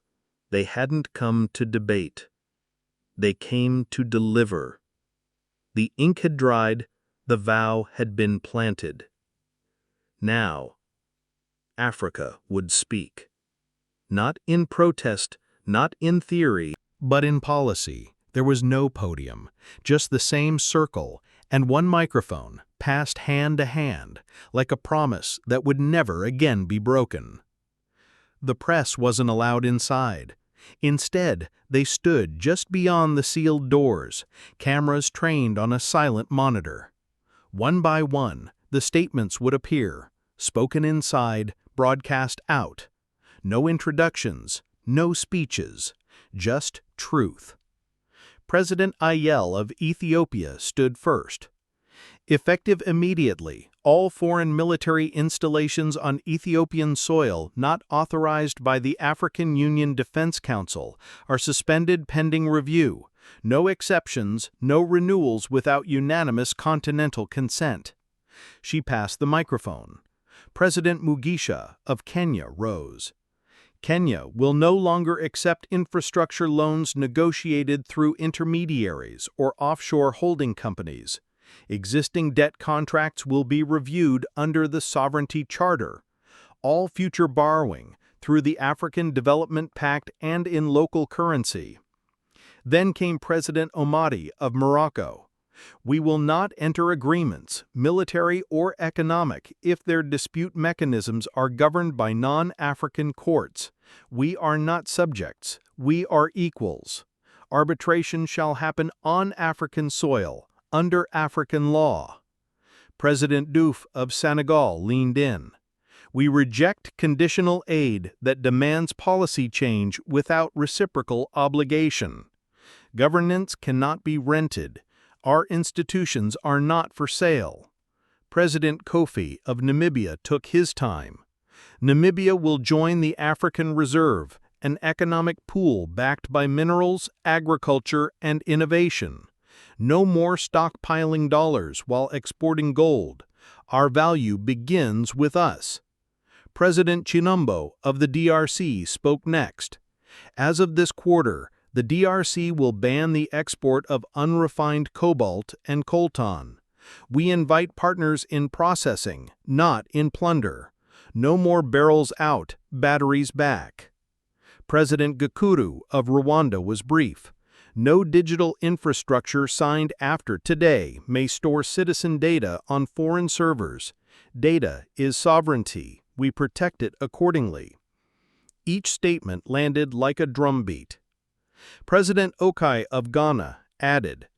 They hadn't come to debate. They came to deliver. The ink had dried, the vow had been planted. Now, Africa would speak. Not in protest, not in theory, but in policy. There was no podium, just the same circle and one microphone passed hand to hand, like a promise that would never again be broken. The press wasn't allowed inside. Instead, they stood just beyond the sealed doors, cameras trained on a silent monitor. One by one, the statements would appear, spoken inside, broadcast out. No introductions, no speeches, just truth. President Ayel of Ethiopia stood first. Effective immediately, all foreign military installations on Ethiopian soil not authorized by the African Union Defense Council are suspended pending review. No exceptions, no renewals without unanimous continental consent. She passed the microphone. President Mugisha of Kenya rose. Kenya will no longer accept infrastructure loans negotiated through intermediaries or offshore holding companies. Existing debt contracts will be reviewed under the Sovereignty Charter. All future borrowing through the African Development Pact and in local currency. Then came President Omadi of Morocco. We will not enter agreements, military or economic, if their dispute mechanisms are governed by non-African courts. We are not subjects, we are equals. Arbitration shall happen on African soil, under African law. President Diouf of Senegal leaned in. We reject conditional aid that demands policy change without reciprocal obligation. Governance cannot be rented. Our institutions are not for sale. President Kofi of Namibia took his time. Namibia will join the African Reserve, an economic pool backed by minerals, agriculture, and innovation. No more stockpiling dollars while exporting gold. Our value begins with us. President Chilombo of the DRC spoke next. As of this quarter, the DRC will ban the export of unrefined cobalt and coltan. We invite partners in processing, not in plunder. No more barrels out, batteries back. President Gakuru of Rwanda was brief. No digital infrastructure signed after today may store citizen data on foreign servers. Data is sovereignty. We protect it accordingly. Each statement landed like a drumbeat. President Okai of Ghana added,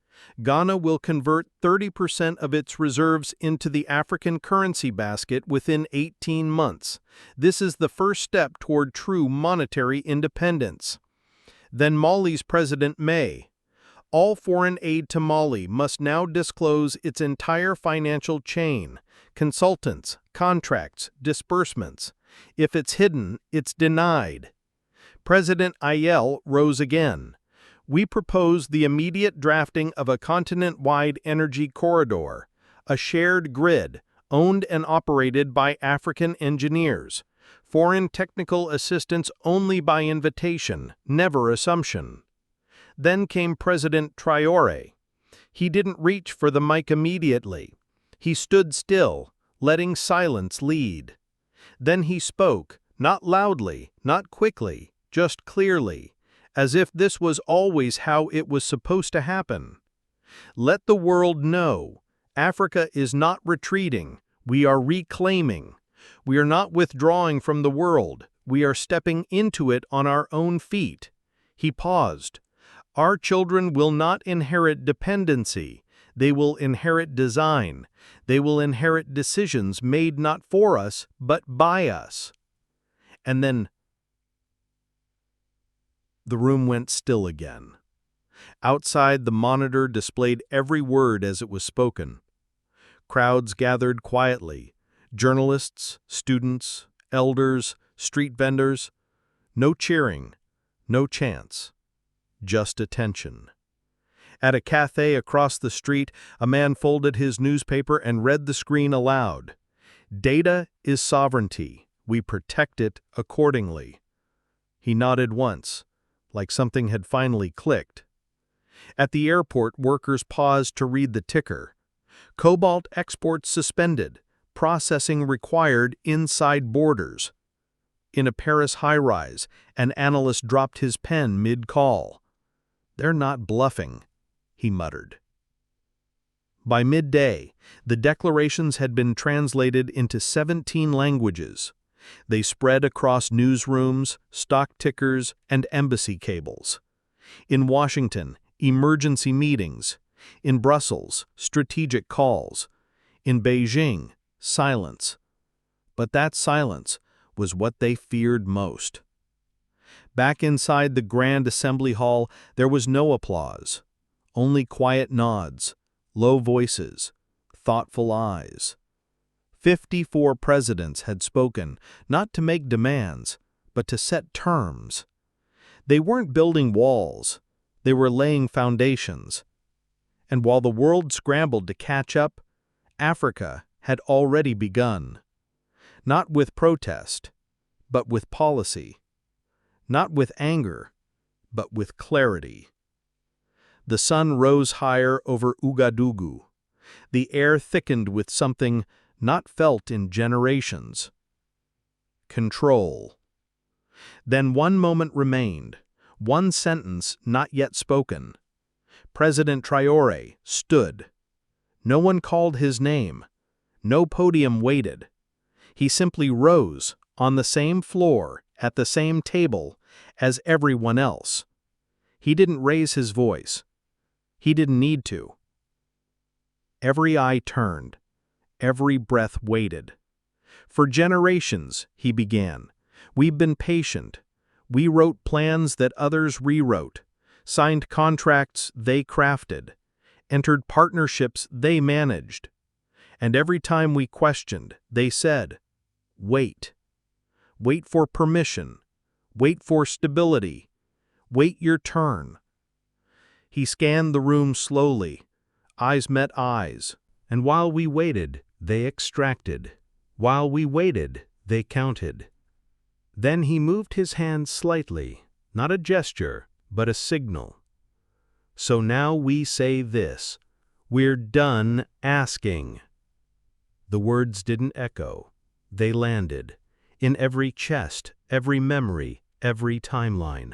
Ghana will convert 30% of its reserves into the African currency basket within 18 months. This is the first step toward true monetary independence. Then Mali's President May. All foreign aid to Mali must now disclose its entire financial chain, consultants, contracts, disbursements. If it's hidden, it's denied. President Ayel rose again. We propose the immediate drafting of a continent-wide energy corridor, a shared grid, owned and operated by African engineers. Foreign technical assistance only by invitation, never assumption. Then came President Traoré. He didn't reach for the mic immediately. He stood still, letting silence lead. Then he spoke, not loudly, not quickly, just clearly, as if this was always how it was supposed to happen. Let the world know, Africa is not retreating, we are reclaiming. We are not withdrawing from the world, we are stepping into it on our own feet. He paused. Our children will not inherit dependency, they will inherit design. They will inherit decisions made not for us, but by us. And then the room went still again. Outside, the monitor displayed every word as it was spoken. Crowds gathered quietly. Journalists, students, elders, street vendors. No cheering, no chants. Just attention. At a cafe across the street, a man folded his newspaper and read the screen aloud. Data is sovereignty. We protect it accordingly. He nodded once, like something had finally clicked. At the airport, workers paused to read the ticker. Cobalt exports suspended. Processing required inside borders. In a Paris high-rise, an analyst dropped his pen mid-call. They're not bluffing, he muttered. By midday, the declarations had been translated into 17 languages. They spread across newsrooms, stock tickers, and embassy cables. In Washington, emergency meetings. In Brussels, strategic calls. In Beijing, silence. But that silence was what they feared most. Back inside the Grand Assembly Hall, there was no applause. Only quiet nods, low voices, thoughtful eyes. 54 presidents had spoken, not to make demands, but to set terms. They weren't building walls, they were laying foundations. And while the world scrambled to catch up, Africa had already begun. Not with protest, but with policy. Not with anger, but with clarity. The sun rose higher over Ouagadougou. The air thickened with something not felt in generations. Control. Then one moment remained, one sentence not yet spoken. President Traoré stood. No one called his name. No podium waited. He simply rose, on the same floor, at the same table, as everyone else. He didn't raise his voice. He didn't need to. Every eye turned. Every breath waited. For generations, he began, we've been patient. We wrote plans that others rewrote, signed contracts they crafted, entered partnerships they managed. And every time we questioned, they said, wait. Wait for permission. Wait for stability. Wait your turn. He scanned the room slowly. Eyes met eyes. And while we waited, they extracted. While we waited, they counted. Then he moved his hand slightly, not a gesture, but a signal. So now we say this, we're done asking. The words didn't echo, they landed, in every chest, every memory, every timeline.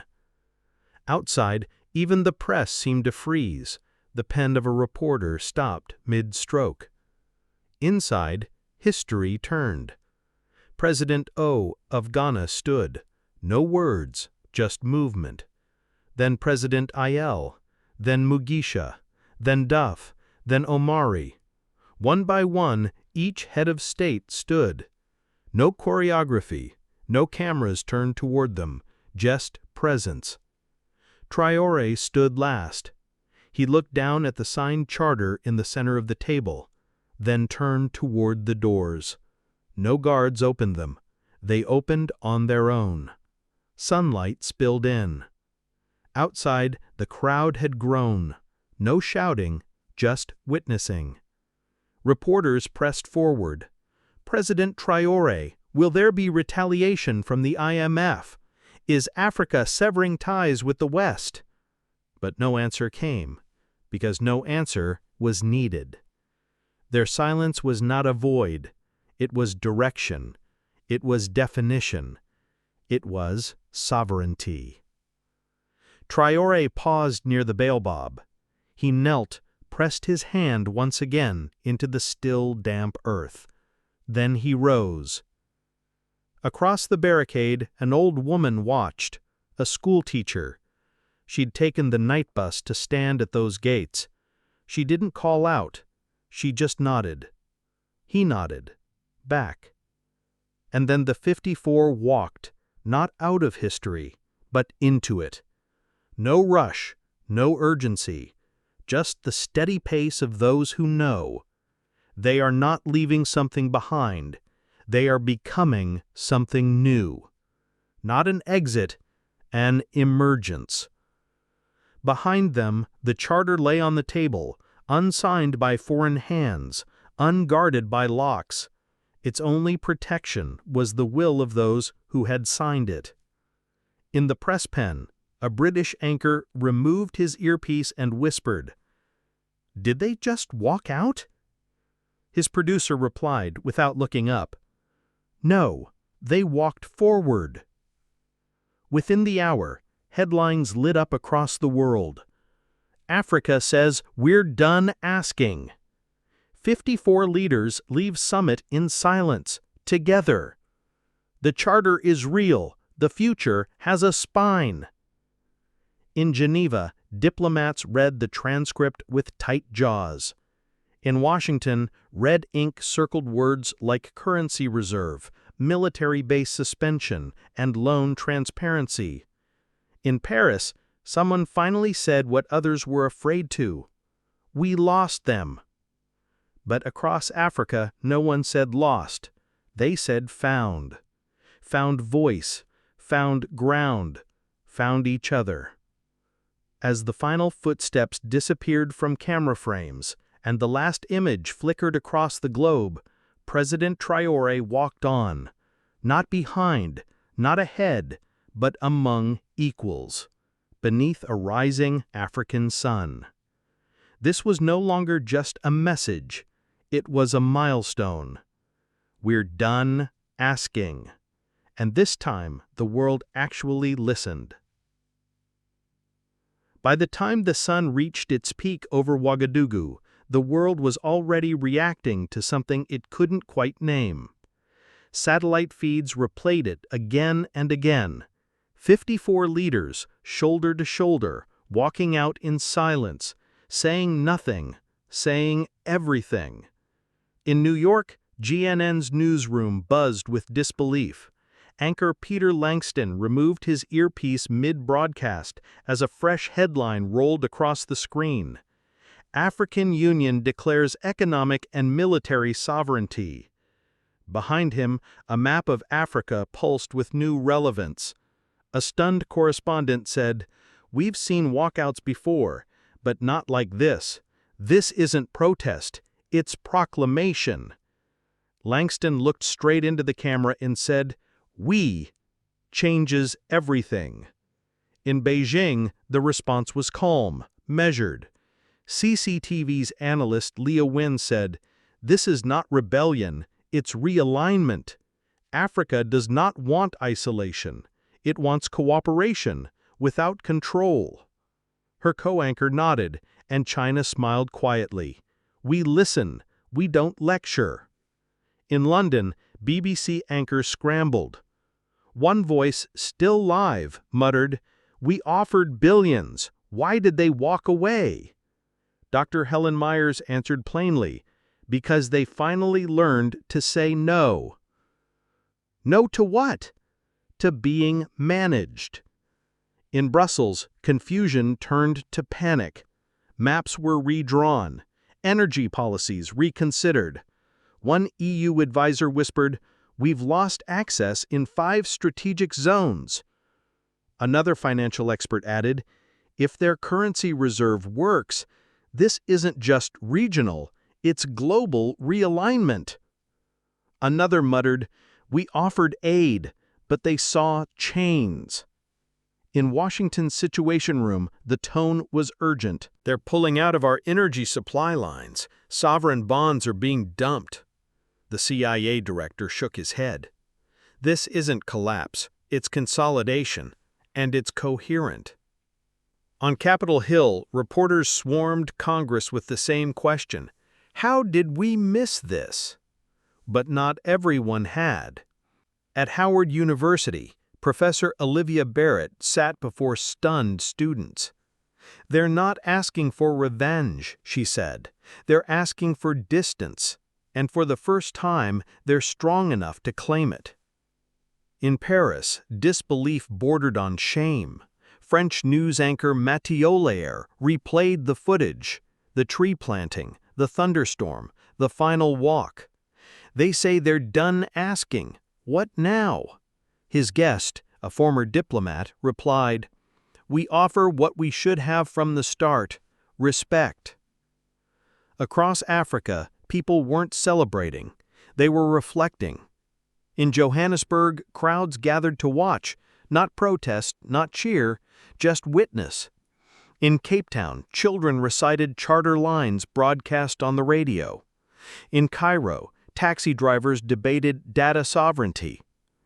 Outside, even the press seemed to freeze. The pen of a reporter stopped mid-stroke. Inside, history turned. President O of Ghana stood. No words, just movement. Then President Ayel, then Mugisha, then Duff, then Omari. One by one, each head of state stood. No choreography, no cameras turned toward them, just presence. Traoré stood last. He looked down at the signed charter in the center of the table, then turned toward the doors. No guards opened them. They opened on their own. Sunlight spilled in. Outside, the crowd had grown. No shouting, just witnessing. Reporters pressed forward. "President Traoré, will there be retaliation from the IMF? Is Africa severing ties with the West?" But no answer came, because no answer was needed. Their silence was not a void. It was direction. It was definition. It was sovereignty. Traoré paused near the baobab. He knelt, pressed his hand once again into the still, damp earth. Then he rose. Across the barricade, an old woman watched, a schoolteacher. She'd taken the night bus to stand at those gates. She didn't call out. She just nodded. He nodded. Back. And then the 54 walked, not out of history, but into it. No rush, no urgency, just the steady pace of those who know. They are not leaving something behind. They are becoming something new. Not an exit, an emergence. Behind them, the charter lay on the table, unsigned by foreign hands, unguarded by locks. Its only protection was the will of those who had signed it. In the press pen, a British anchor removed his earpiece and whispered, "Did they just walk out?" His producer replied without looking up, "No, they walked forward." Within the hour, headlines lit up across the world. Africa says we're done asking. 54 leaders leave summit in silence, together. The charter is real. The future has a spine. In Geneva, diplomats read the transcript with tight jaws. In Washington, red ink circled words like currency reserve, military base suspension, and loan transparency. In Paris, someone finally said what others were afraid to. We lost them. But across Africa, no one said lost. They said found. Found voice, found ground, found each other. As the final footsteps disappeared from camera frames and the last image flickered across the globe, President Traoré walked on, not behind, not ahead, but among equals, beneath a rising African sun. This was no longer just a message, it was a milestone. We're done asking. And this time, the world actually listened. By the time the sun reached its peak over Ouagadougou, the world was already reacting to something it couldn't quite name. Satellite feeds replayed it again and again. 54 leaders, shoulder to shoulder, walking out in silence, saying nothing, saying everything. In New York, GNN's newsroom buzzed with disbelief. Anchor Peter Langston removed his earpiece mid-broadcast as a fresh headline rolled across the screen. African Union declares economic and military sovereignty. Behind him, a map of Africa pulsed with new relevance. A stunned correspondent said, "We've seen walkouts before, but not like this. This isn't protest, it's proclamation." Langston looked straight into the camera and said, "We" changes everything. In Beijing, the response was calm, measured. CCTV's analyst Leah Wynn said, "This is not rebellion, it's realignment. Africa does not want isolation. It wants cooperation, without control." Her co-anchor nodded, and China smiled quietly. "We listen, we don't lecture." In London, BBC anchors scrambled. One voice, still live, muttered, "We offered billions. Why did they walk away?" Dr. Helen Myers answered plainly, "Because they finally learned to say no." No to what? To being managed. In Brussels, confusion turned to panic. Maps were redrawn, energy policies reconsidered. One EU advisor whispered, "We've lost access in 5 strategic zones." Another financial expert added, "If their currency reserve works, this isn't just regional, it's global realignment." Another muttered, "We offered aid, but they saw chains." In Washington's Situation Room, the tone was urgent. "They're pulling out of our energy supply lines. Sovereign bonds are being dumped." The CIA director shook his head. "This isn't collapse, it's consolidation, and it's coherent." On Capitol Hill, reporters swarmed Congress with the same question: how did we miss this? But not everyone had. At Howard University, Professor Olivia Barrett sat before stunned students. "They're not asking for revenge," she said. "They're asking for distance, and for the first time, they're strong enough to claim it." In Paris, disbelief bordered on shame. French news anchor Matthieu replayed the footage: the tree planting, the thunderstorm, the final walk. "They say they're done asking. What now?" His guest, a former diplomat, replied, "We offer what we should have from the start: respect." Across Africa, people weren't celebrating, they were reflecting. In Johannesburg, crowds gathered to watch, not protest, not cheer, just witness. In Cape Town, children recited charter lines broadcast on the radio. In Cairo, taxi drivers debated data sovereignty.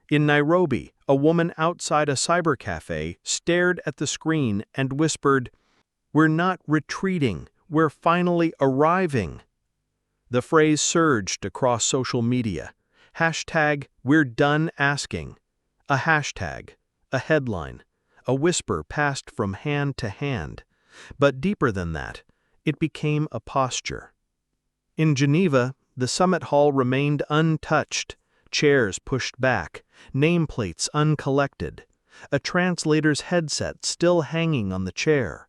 In Nairobi, a woman outside a cybercafe stared at the screen and whispered, "We're not retreating, we're finally arriving." The phrase surged across social media. Hashtag "We're done asking." A hashtag, a headline, a whisper passed from hand to hand. But deeper than that, it became a posture. In Geneva, the summit hall remained untouched, chairs pushed back, nameplates uncollected, a translator's headset still hanging on the chair.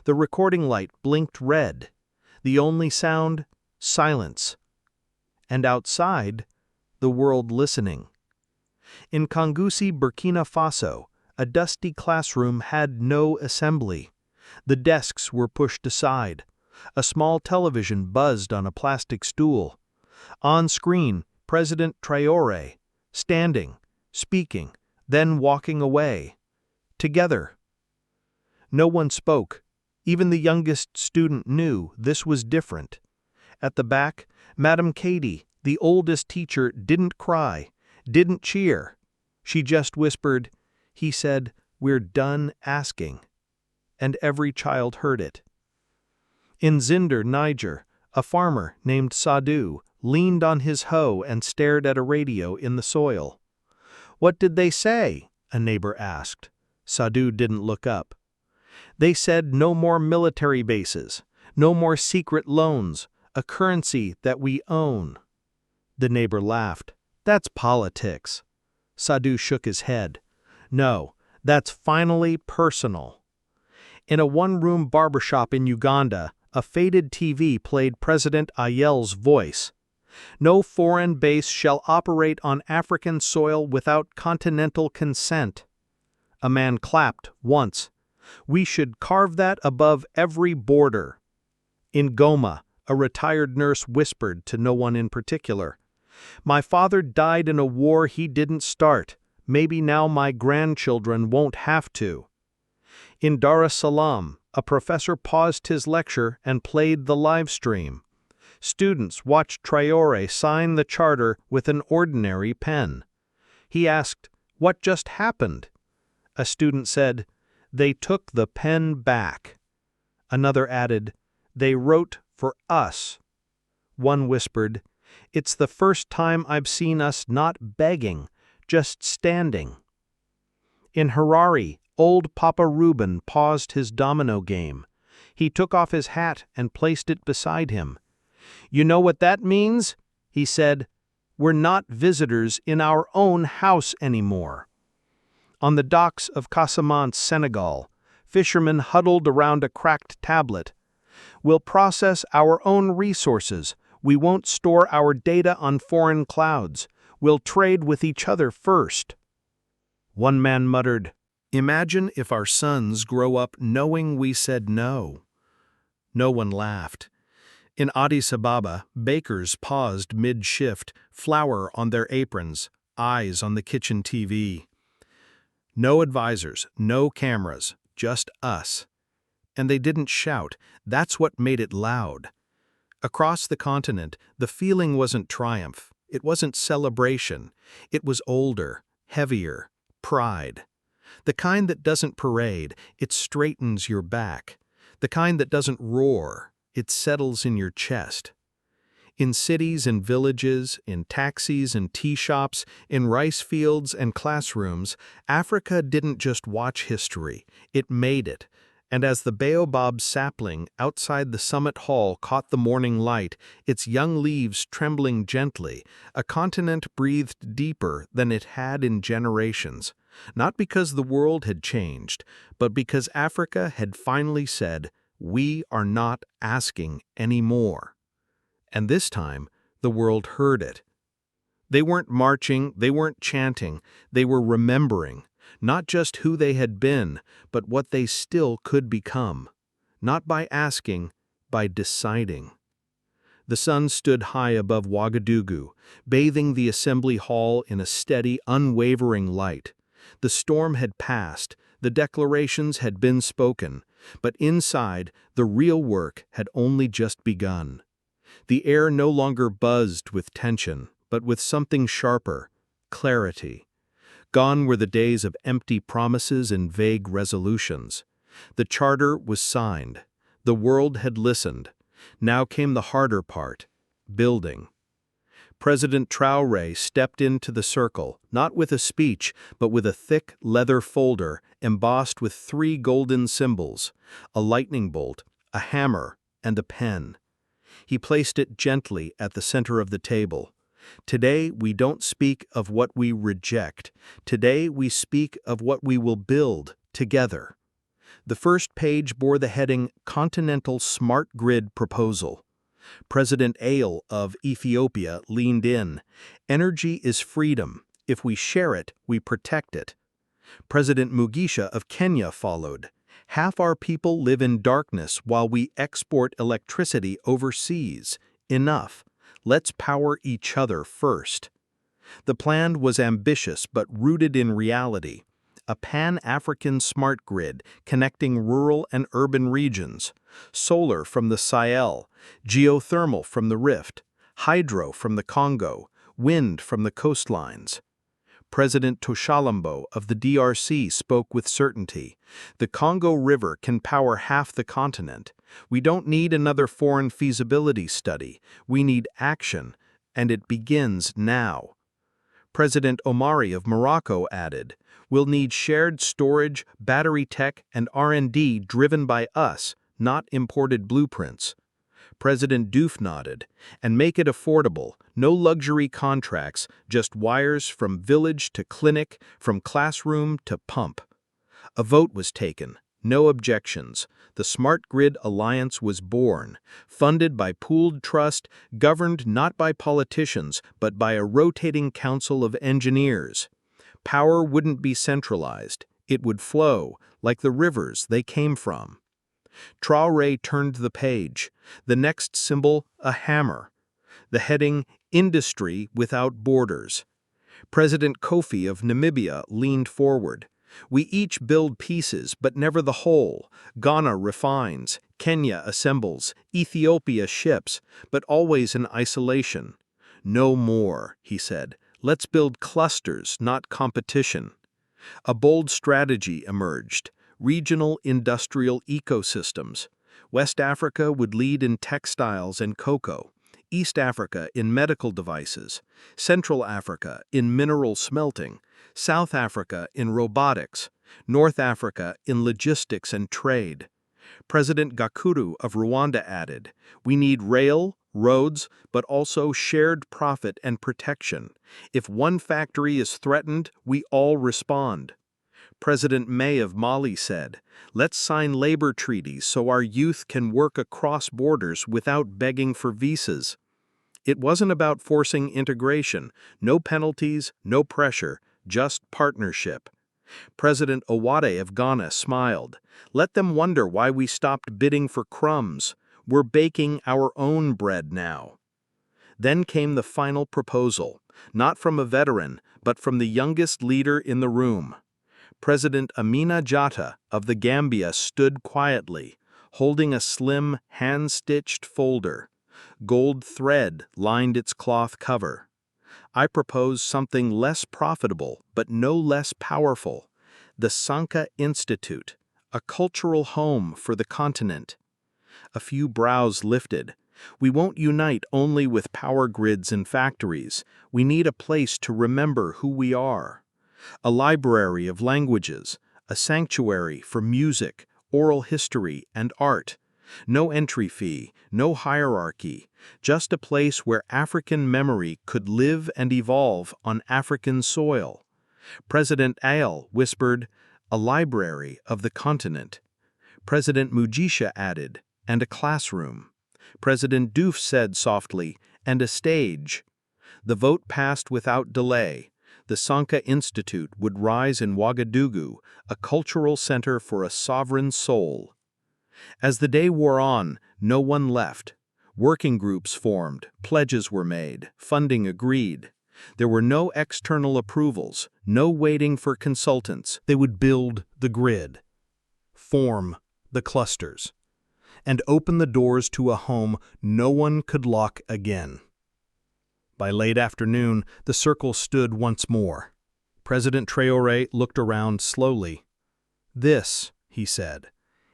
The recording light blinked red. The only sound, silence. And outside, the world listening. In Kangousi, Burkina Faso, a dusty classroom had no assembly. The desks were pushed aside. A small television buzzed on a plastic stool. On screen, President Traoré, standing, speaking, then walking away. Together. No one spoke. Even the youngest student knew this was different. At the back, Madame Katie, the oldest teacher, didn't cry, didn't cheer. She just whispered, "He said, we're done asking." And every child heard it. In Zinder, Niger, a farmer named Sadou leaned on his hoe and stared at a radio in the soil. "What did they say?" a neighbor asked. Sadou didn't look up. "They said no more military bases, no more secret loans, a currency that we own." The neighbor laughed. "That's politics." Sadou shook his head. "No, that's finally personal." In a one-room barbershop in Uganda, a faded TV played President Ayel's voice. "No foreign base shall operate on African soil without continental consent." A man clapped once. "We should carve that above every border." In Goma, a retired nurse whispered to no one in particular, "My father died in a war he didn't start. Maybe now my grandchildren won't have to." In Dar es Salaam, a professor paused his lecture and played the live stream. Students watched Traoré sign the charter with an ordinary pen. He asked, "What just happened?" A student said, "They took the pen back." Another added, "They wrote for us." One whispered, "It's the first time I've seen us not begging, just standing." In Harare, old Papa Reuben paused his domino game. He took off his hat and placed it beside him. "You know what that means?" he said. "We're not visitors in our own house anymore." On the docks of Casamance, Senegal, fishermen huddled around a cracked tablet. We'll process our own resources. We won't store our data on foreign clouds. We'll trade with each other first." One man muttered, "Imagine if our sons grow up knowing we said no." No one laughed. In Addis Ababa, bakers paused mid-shift, flour on their aprons, eyes on the kitchen TV. No advisors, no cameras, just us. And they didn't shout. That's what made it loud. Across the continent, the feeling wasn't triumph. It wasn't celebration. It was older, heavier, pride. The kind that doesn't parade, it straightens your back. The kind that doesn't roar, it settles in your chest. In cities and villages, in taxis and tea shops, in rice fields and classrooms, Africa didn't just watch history, it made it. And as the baobab sapling outside the summit hall caught the morning light, its young leaves trembling gently, a continent breathed deeper than it had in generations. Not because the world had changed, but because Africa had finally said, "We are not asking anymore." And this time, the world heard it. They weren't marching, they weren't chanting, they were remembering, not just who they had been, but what they still could become. Not by asking, by deciding. The sun stood high above Ouagadougou, bathing the assembly hall in a steady, unwavering light. The storm had passed, the declarations had been spoken, but inside, the real work had only just begun. The air no longer buzzed with tension, but with something sharper, clarity. Gone were the days of empty promises and vague resolutions. The charter was signed. The world had listened. Now came the harder part, building. President Traoré stepped into the circle, not with a speech, but with a thick leather folder embossed with 3 golden symbols, a lightning bolt, a hammer, and a pen. He placed it gently at the center of the table. Today we don't speak of what we reject. Today we speak of what we will build together. The first page bore the heading Continental Smart Grid Proposal. President Ale of Ethiopia leaned in. Energy is freedom. If we share it, we protect it. President Mugisha of Kenya followed. Half our people live in darkness while we export electricity overseas. Enough. Let's power each other first. The plan was ambitious but rooted in reality. A Pan-African smart grid connecting rural and urban regions. Solar from the Sahel, geothermal from the Rift, hydro from the Congo, wind from the coastlines. President Toshalambo of the DRC spoke with certainty. The Congo River can power half the continent. We don't need another foreign feasibility study. We need action, and it begins now. President Omari of Morocco added, "We'll need shared storage, battery tech, and R&D driven by us, not imported blueprints." President Diouf nodded, "And make it affordable, no luxury contracts, just wires from village to clinic, from classroom to pump." A vote was taken, no objections. The Smart Grid Alliance was born, funded by pooled trust, governed not by politicians, but by a rotating council of engineers. Power wouldn't be centralized, it would flow, like the rivers they came from. Traoré turned the page. The next symbol, a hammer. The heading, Industry Without Borders. President Kofi of Namibia leaned forward. "We each build pieces, but never the whole. Ghana refines, Kenya assembles, Ethiopia ships, but always in isolation." "No more," he said. "Let's build clusters, not competition." A bold strategy emerged. Regional industrial ecosystems. West Africa would lead in textiles and cocoa, East Africa in medical devices, Central Africa in mineral smelting, South Africa in robotics, North Africa in logistics and trade. President Gakuru of Rwanda added, "We need rail, roads, but also shared profit and protection. If one factory is threatened, we all respond." President May of Mali said, "Let's sign labor treaties so our youth can work across borders without begging for visas." It wasn't about forcing integration, no penalties, no pressure, just partnership. President Ouagadougou of Ghana smiled. "Let them wonder why we stopped bidding for crumbs. We're baking our own bread now." Then came the final proposal, not from a veteran, but from the youngest leader in the room. President Amina Jatta of the Gambia stood quietly, holding a slim, hand-stitched folder. Gold thread lined its cloth cover. "I propose something less profitable, but no less powerful. The Sanka Institute, a cultural home for the continent." A few brows lifted. "We won't unite only with power grids and factories. We need a place to remember who we are. A library of languages, a sanctuary for music, oral history, and art. No entry fee, no hierarchy, just a place where African memory could live and evolve on African soil." President Ayal whispered, "A library of the continent." President Mugisha added, "And a classroom." President Diouf said softly, "And a stage." The vote passed without delay. The Sanka Institute would rise in Ouagadougou, a cultural center for a sovereign soul. As the day wore on, no one left. Working groups formed, pledges were made, funding agreed. There were no external approvals, no waiting for consultants. They would build the grid, form the clusters, and open the doors to a home no one could lock again. By late afternoon, the circle stood once more. President Traoré looked around slowly. "This," he said,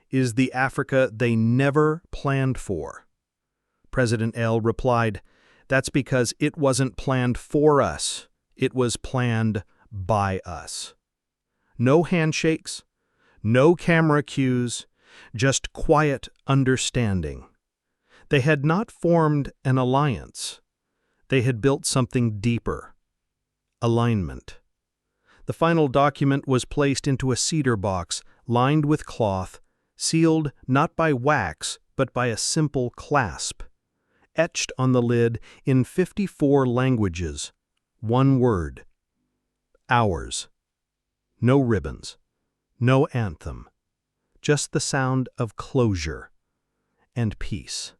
"is the Africa they never planned for." President El replied, "That's because it wasn't planned for us. It was planned by us." No handshakes, no camera cues, just quiet understanding. They had not formed an alliance. They had built something deeper. Alignment. The final document was placed into a cedar box lined with cloth, sealed not by wax but by a simple clasp. Etched on the lid in 54 languages, one word: ours. No ribbons, no anthem, just the sound of closure and peace.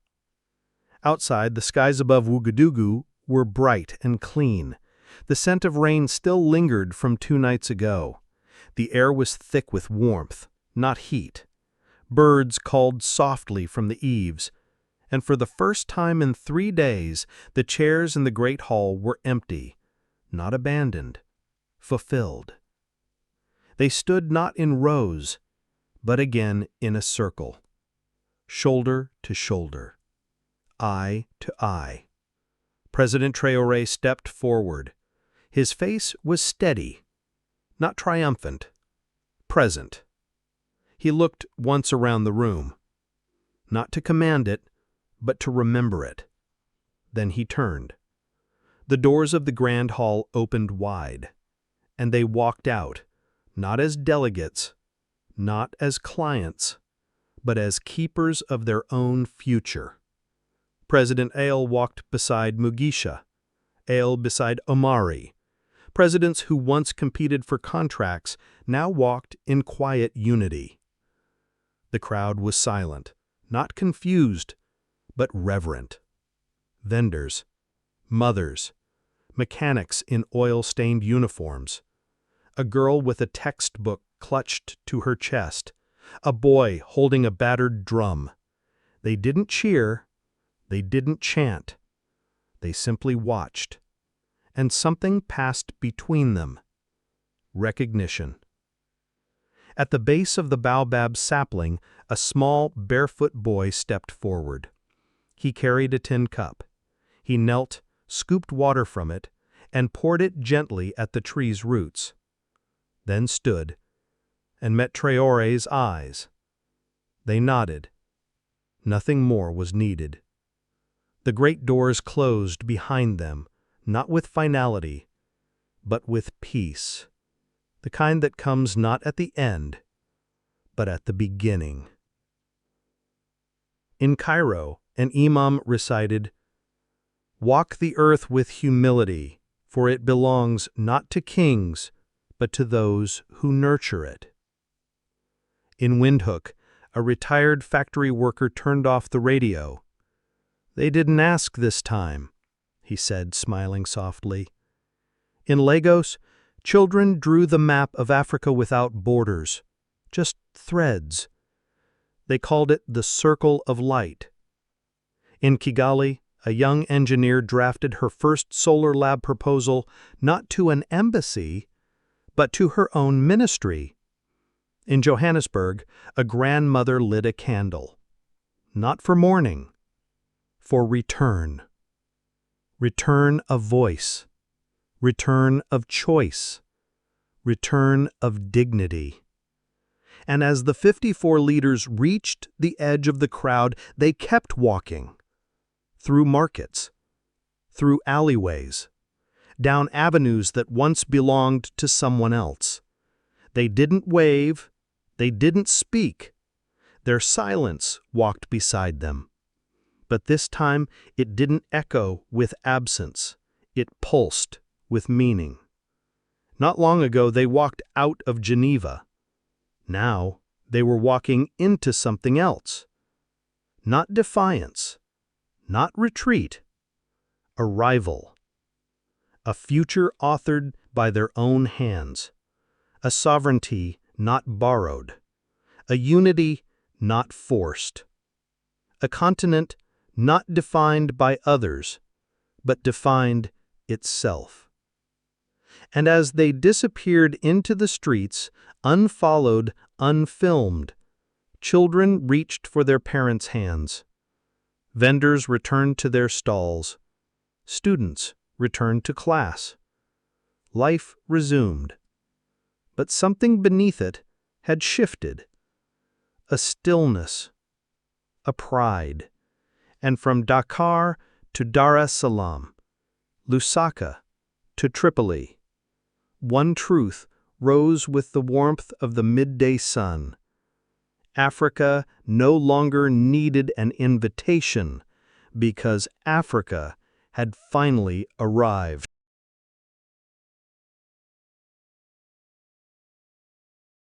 Outside, the skies above Ouagadougou were bright and clean. The scent of rain still lingered from 2 nights ago. The air was thick with warmth, not heat. Birds called softly from the eaves, and for the first time in 3 days, the chairs in the great hall were empty, not abandoned, fulfilled. They stood not in rows, but again in a circle, shoulder to shoulder, eye to eye. President Traoré stepped forward. His face was steady, not triumphant, present. He looked once around the room, not to command it, but to remember it. Then he turned. The doors of the grand hall opened wide, and they walked out, not as delegates, not as clients, but as keepers of their own future. President Ayal walked beside Mugisha, Ayal beside Omari. Presidents who once competed for contracts now walked in quiet unity. The crowd was silent, not confused, but reverent. Vendors, mothers, mechanics in oil-stained uniforms, a girl with a textbook clutched to her chest, a boy holding a battered drum. They didn't cheer, they didn't chant. They simply watched, and something passed between them. Recognition. At the base of the baobab sapling, a small, barefoot boy stepped forward. He carried a tin cup. He knelt, scooped water from it, and poured it gently at the tree's roots. Then stood and met Traoré's eyes. They nodded. Nothing more was needed. The great doors closed behind them, not with finality, but with peace. the kind that comes not at the end, but at the beginning. In Cairo, an imam recited, "Walk the earth with humility, for it belongs not to kings, but to those who nurture it." In Windhoek, a retired factory worker turned off the radio. "They didn't ask this time," he said, smiling softly. In Lagos, children drew the map of Africa without borders, just threads. They called it the Circle of Light. In Kigali, a young engineer drafted her first solar lab proposal not to an embassy, but to her own ministry. In Johannesburg, a grandmother lit a candle, not for mourning, for return. Return of voice, return of choice, return of dignity. And as the 54 leaders reached the edge of the crowd, they kept walking. Through markets, through alleyways, down avenues that once belonged to someone else. They didn't wave, they didn't speak. Their silence walked beside them. But this time it didn't echo with absence, it pulsed with meaning. Not long ago they walked out of Geneva. Now they were walking into something else. Not defiance, not retreat, arrival. A future authored by their own hands. A sovereignty not borrowed. A unity not forced. A continent not defined by others, but defined itself. And as they disappeared into the streets, unfollowed, unfilmed, children reached for their parents' hands. Vendors returned to their stalls. Students returned to class. Life resumed. But something beneath it had shifted. A stillness, a pride. And from Dakar to Dar es Salaam, Lusaka to Tripoli, one truth rose with the warmth of the midday sun. Africa no longer needed an invitation, because Africa had finally arrived.